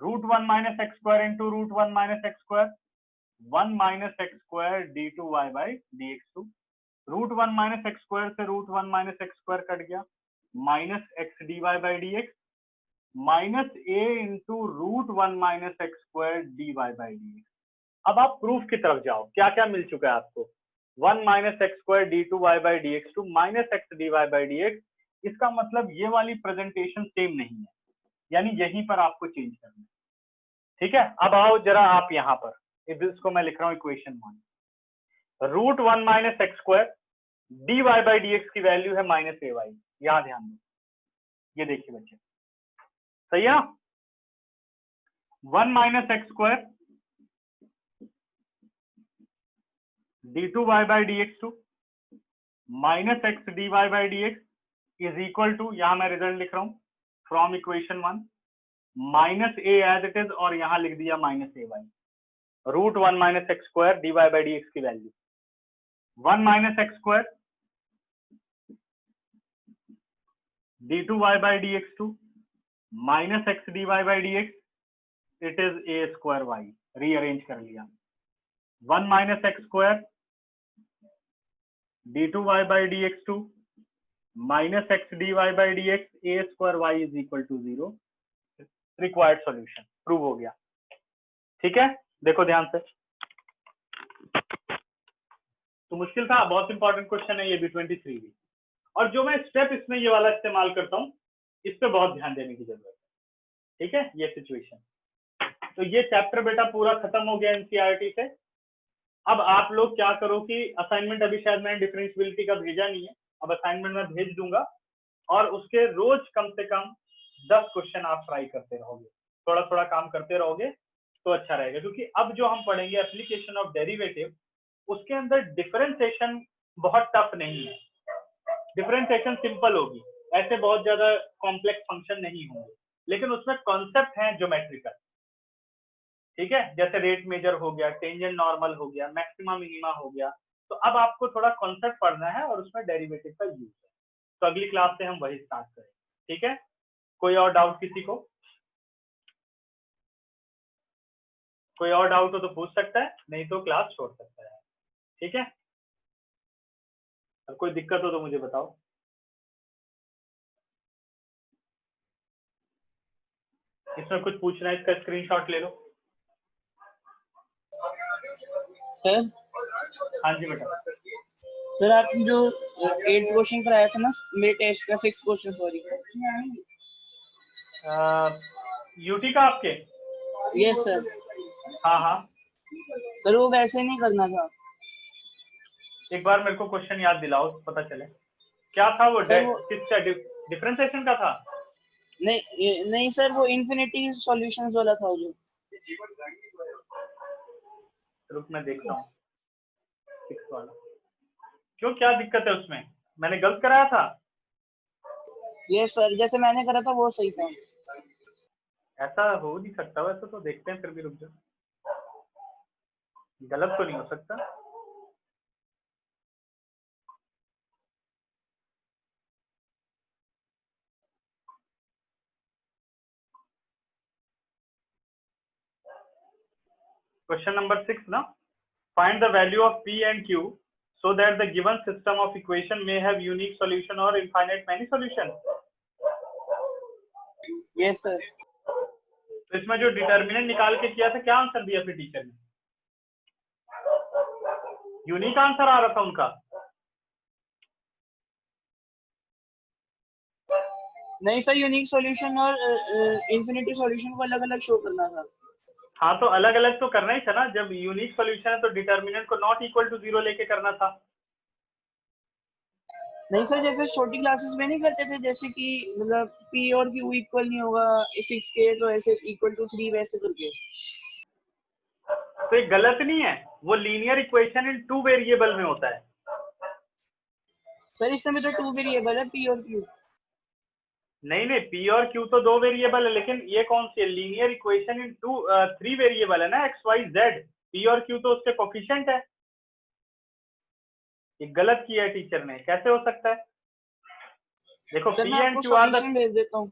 Root 1 minus x square into root 1 minus x square, 1 minus x square d2y by dx2, root 1 minus x square से root 1 minus x square cut गया, minus x dy by dx, minus a into root 1 minus x square dy by dx। अब आप proof की तरफ जाओ, क्या क्या मिल चुका है आपको, 1 minus x square d2y by dx2 minus x dy by dx। इसका मतलब ये वाली प्रेजेंटेशन सेम नहीं है, यानी यहीं पर आपको चेंज करना है, ठीक है। अब आओ जरा आप यहाँ पर, इसको मैं लिख रहा हूँ equation 1, root 1 minus x square dy by dx की वैल्यू है माइनस ay, यहां ध्यान दो, ये देखिए बच्चे, सही है ना। 1 minus x square d2y by dx2 minus x dy by dx is equal to, यहां मैं रिजल्ट लिख रहा हूं from equation 1, minus a as it is और यहां लिख दिया minus ay, root 1 minus x square dy by dx की value 1 minus x square d2y by dx2 minus x dy by dx, it is a square y, rearrange कर लिया, 1 minus x square d2y by dx2 minus x dy by dx, a square y is equal to 0, required solution prove हो गया, ठीक है। देखो ध्यान से, तो मुश्किल था, बहुत इंपॉर्टेंट क्वेश्चन है ये भी 23 भी, और जो मैं स्टेप इसमें ये वाला इस्तेमाल करता हूँ इस पे बहुत ध्यान देने की जरूरत है, ठीक है। ये सिचुएशन, तो ये चैप्टर बेटा पूरा खत्म हो गया एनसीईआरटी से। अब आप लोग क्या करो कि असाइनमेंट अभी शायद मैंने डिफरेंशियबिलिटी का भेजा नहीं है, अब असाइनमेंट में भेज दूंगा, और उसके रोज कम से कम 10 क्वेश्चन आप ट्राई करते रहोगे, थोड़ा थोड़ा काम करते रहोगे तो अच्छा रहेगा, क्योंकि अब जो हम पढ़ेंगे एप्लीकेशन ऑफ डेरिवेटिव, उसके अंदर डिफरेंशिएशन बहुत टफ नहीं है, डिफरेंशिएशन सिंपल होगी, ऐसे बहुत ज्यादा कॉम्प्लेक्स फंक्शन नहीं होंगे, लेकिन उसमें कॉन्सेप्ट है ज्योमेट्रिकल, ठीक है, जैसे रेट मेजर हो गया, टेंजेंट नॉर्मल हो गया, मैक्सिमा मिनिमा हो गया, तो अब आपको थोड़ा कॉन्सेप्ट पढ़ना है और उसमें डेरिवेटिव का यूज है, तो अगली क्लास से हम वही स्टार्ट करेंगे, ठीक है। कोई और डाउट किसी को, कोई और डाउट हो तो पूछ सकता है, नहीं तो क्लास छोड़ सकता है, ठीक है। और कोई दिक्कत हो तो मुझे बताओ। इसमें कुछ पूछना है, इसका स्क्रीनशॉट ले लो। सर हाँ जी बेटा। सर आपने जो 8th क्वेश्चन कराया था ना मेरे टेस्ट का, 6th क्वेश्चन सॉरी, यूटी का आपके? Yes sir. हाँ हाँ, सर वो वैसे नहीं करना था। एक बार मेरे को क्वेश्चन याद दिलाओ, पता चले क्या था वो, किसका डिफरेंशिएशन का था? नहीं सर, वो इन्फिनिटी सॉल्यूशंस वाला था जो। रुक मैं देखता हूँ 6 वाला, क्यों क्या दिक्कत है उसमें, मैंने गलत कराया था? यस सर, जैसे मैंने करा था वो सही था। ऐसा हो नहीं सकता, वैसे तो देखते हैं, फिर भी रुक जाओ, गलत तो नहीं हो सकता। क्वेश्चन नंबर 6 ना, find the value of p and q so that the given system of equation may have unique solution or infinite many solution। Yes sir. तो इसमें जो डिटर्मिनेंट निकाल के किया था, क्या आंसर दिया फिर टीचर ने? यूनिक आंसर आ रहा था उनका। नहीं सर, यूनिक सॉल्यूशन और इन्फिनिटी सॉल्यूशन को अलग अलग शो करना था। हाँ तो अलग अलग तो करना ही था ना, जब यूनिक सॉल्यूशन है तो डिटर्मिनेंट को नॉट इक्वल टू 0 लेके करना था। नहीं सर, जैसे छोटी क्लासेस में नहीं करते थे, जैसे कि मतलब p और q इक्वल नहीं होगा 6k तो ऐसे इक्वल टू 3 वैसे करके। तो ये गलत नहीं है, वो लीनियर इक्वेशन इन 2 वेरिएबल में होता है। सर इसमें तो 2 वेरिएबल है, p और q। नहीं नहीं, p और q तो 2 वेरिएबल है, लेकिन ये कौन सी है, लीनियर इक्वेशन इन 3 वेरिएबल है ना, x y z। p और q तो उसके कोफिशिएंट है। ये गलत किया है टीचर ने, कैसे हो सकता है? देखो सर p मैं एंड आपको q आर द, सॉल्यूशन भेज देता हूँ।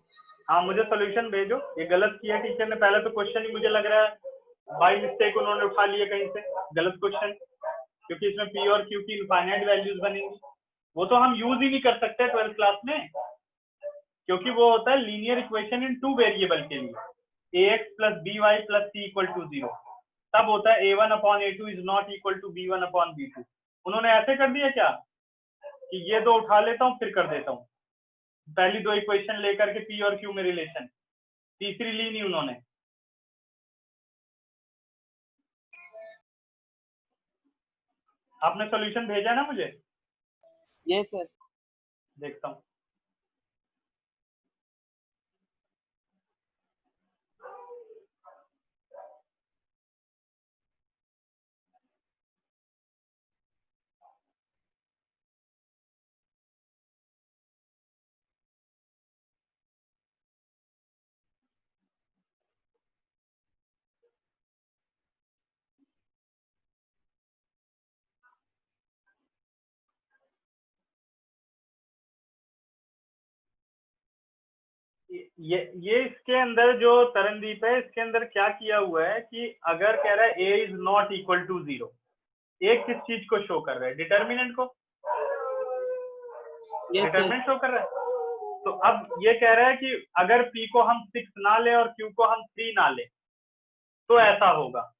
हाँ मुझे सॉल्यूशन भेजो। ये गलत किया टीचर ने, पहले तो क्वेश्चन ही मुझे लग रहा है बाई मिस्टेक उन्होंने उठा लिया कहीं से गलत क्वेश्चन, क्योंकि इसमें p और q की इनफाइनाइट वैल्यूज बनेंगी। वो तो हम यूज ही नहीं कर सकते 12th क्लास में, क्योंकि वो होता है लीनियर इक्वेशन इन 2 वेरिएबल के लिए, ax plus by plus c equal to 0। तब होता है a1 upon a2 is not equal to b1 upon b2। उन्होंने ऐसे कर दिया क्या कि ये दो उठा लेता हूँ फिर कर देता हूँ, पहली 2 इक्वेशन लेकर के p और q में रिलेशन, तीसरी ली नहीं उन्होंने। आपने सॉल्यूशन भेजा ना मुझे? Yes sir. देखता हूँ। ये इसके अंदर जो तरनदीप है, इसके अंदर क्या किया हुआ है कि अगर कह रहा है a is not equal to 0, एक किस चीज को शो कर रहा है, डिटर्मिनेंट को। Yes sir. डिटर्मिनेंट शो कर रहा है। तो अब ये कह रहा है कि अगर p को हम 6 ना ले और q को हम 3 ना ले तो ऐसा होगा।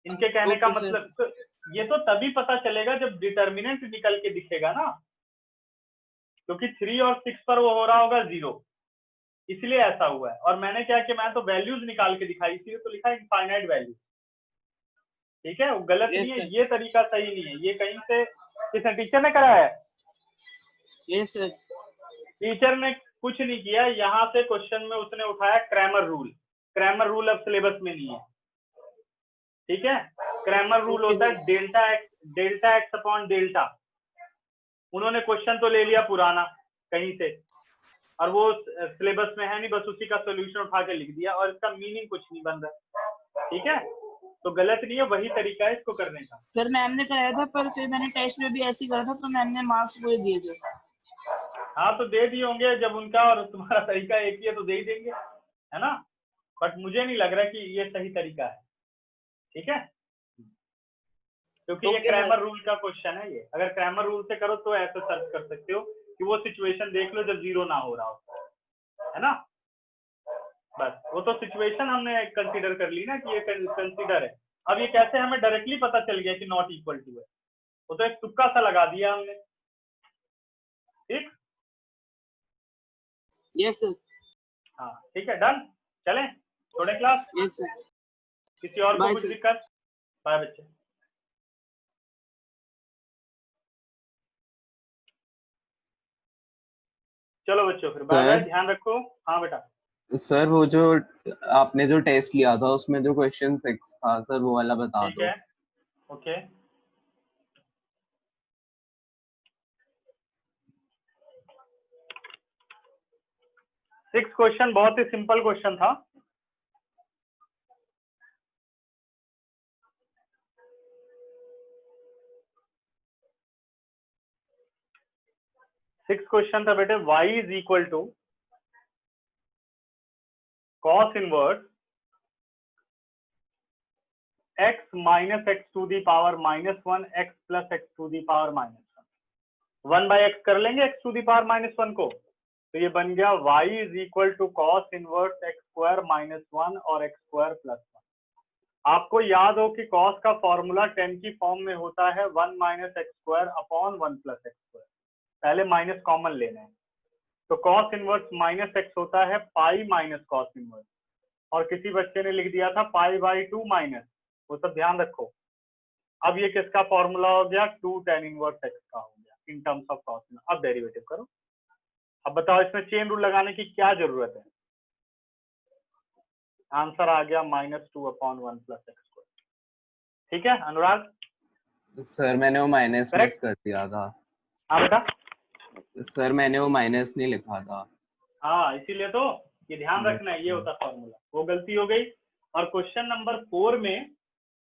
इनके कहने का Okay, sir. मतलब तो ये तो तभी पता चलेगा जब डिटर्मिनेंट निकल के दिखेगा ना, क्योंकि 3 और 6 पर वो हो रहा होगा 0, इसलिए ऐसा हुआ है। और मैंने क्या किया, मैं तो वैल्यूज निकाल के दिखाई, इसलिए तो लिखा इनफाइनाइट वैल्यू। ठीक है, वो गलत Yes, नहीं है, sir. ये तरीका सही नहीं है, ये कहीं से किसी टीचर ने कराया है। Yes, sir. टीचर ने कुछ नहीं किया, यहाँ से क्वेश्चन में उसने उठाया क्रैमर रूल। क्रैमर रूल अब सिलेबस में नहीं है, ठीक है। क्रैमर रूल Okay, होता sir. है डेल्टा एक्स अपॉन डेल्टा। उन्होंने क्वेश्चन तो ले लिया पुराना कहीं से, और वो सिलेबस में है नहीं, बस उसी का सोल्यूशन उठा के लिख दिया, और इसका मीनिंग कुछ नहीं बन रहा। ठीक है, तो गलत नहीं है, वही तरीका है इसको करने का। सर मैम ने कराया था, पर फिर मैंने टेस्ट में भी ऐसे ही करा था, तो मैम ने मार्क्स पूरे दिए थे। हाँ तो दे दिए होंगे, जब उनका और तुम्हारा तरीका एक ही है तो दे ही देंगे, है ना। बट मुझे नहीं लग रहा कि ये सही तरीका है, ठीक है, क्योंकि ये Okay, क्रैमर sir. रूल का क्वेश्चन है। ये अगर क्रैमर रूल से करो तो ऐसे सर्च कर सकते हो कि वो सिचुएशन देख लो जब 0 ना हो रहा हो, है ना। बस वो तो सिचुएशन हमने कंसीडर कर ली ना कि ये कंसीडर है। अब ये कैसे हमें डायरेक्टली पता चल गया कि नॉट इक्वल टू है, वो तो एक तुक्का सा लगा दिया हमने। ठीक, Yes, sir. हाँ ठीक है, डन। चलें थोड़े क्लास, Yes, sir. किसी और को Bye, कुछ sir. दिक्कत? बाय बच्चे। चलो बच्चों फिर बाय बाय, सर ध्यान रखो। हाँ बेटा। सर वो जो आपने जो टेस्ट लिया था उसमें जो क्वेश्चन 6 था सर वो वाला बता ठीक दो। है, ओके। 6 क्वेश्चन बहुत ही सिंपल क्वेश्चन था। सिक्स क्वेश्चन था बेटे, y is equal to cos inverse x minus x to the power -1 x plus x to the power -1। 1 by x कर लेंगे x टू दी पावर -1 को, तो ये बन गया y is equal to cos inverse x square -1 और x square plus 1। आपको याद हो कि cos का फॉर्मूला 10 की फॉर्म में होता है 1 minus x square upon 1 plus x square. पहले माइनस कॉमन लेना है, तो कॉस इनवर्स माइनस एक्स होता है पाई माइनस कॉस इनवर्स, और किसी बच्चे ने लिख दिया था पाई बाई 2 माइनस, वो सब ध्यान रखो। अब ये किसका फॉर्मूला हो गया, 2 tan इनवर्स एक्स का हो गया इन टर्म्स ऑफ कॉस इनवर्स। अब डेरिवेटिव करो। अब बताओ इसमें चेन रूल लगाने की क्या जरूरत है। आंसर आ गया -2/1 + x²। ठीक है अनुराग? सर मैंने वो माइनस Correct? मिस कर दिया था। हाँ बेटा, सर मैंने वो माइनस नहीं लिखा था। हाँ इसीलिए तो ये ध्यान Yes, रखना है, ये sir. होता फॉर्मूला, वो गलती हो गई। और क्वेश्चन नंबर 4 में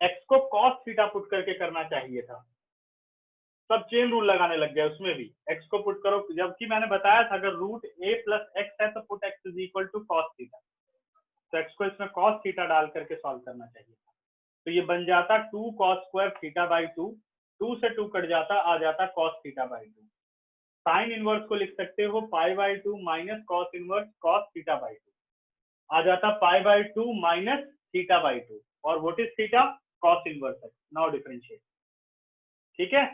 x को cos थीटा पुट करके करना चाहिए था, सब चेन रूल लगाने लग गए उसमें भी। x को पुट करो, जबकि मैंने बताया था अगर रूट a + x है तो पुट x = cos थीटा, तो x को इसमें cos थीटा डाल करके सॉल्व करना चाहिए था। तो ये बन जाता 2 cos² θ/2, 2 से 2 कट जाता, आ जाता cos θ/2। साइन इनवर्स को लिख सकते हो π/2 माइनस cos इनवर्स cos θ/2, आ जाता π/2 माइनस θ/2, और what is theta, cos inverse है। Now differentiate. ठीक है,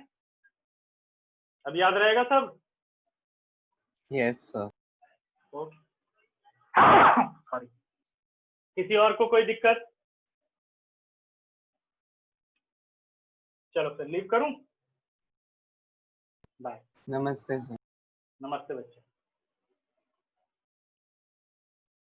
अब याद रहेगा सब? Yes sir. Okay, sorry. किसी और को कोई दिक्कत? चलो फिर लीव करूं, बाय। नमस्ते सर। नमस्ते बच्चे।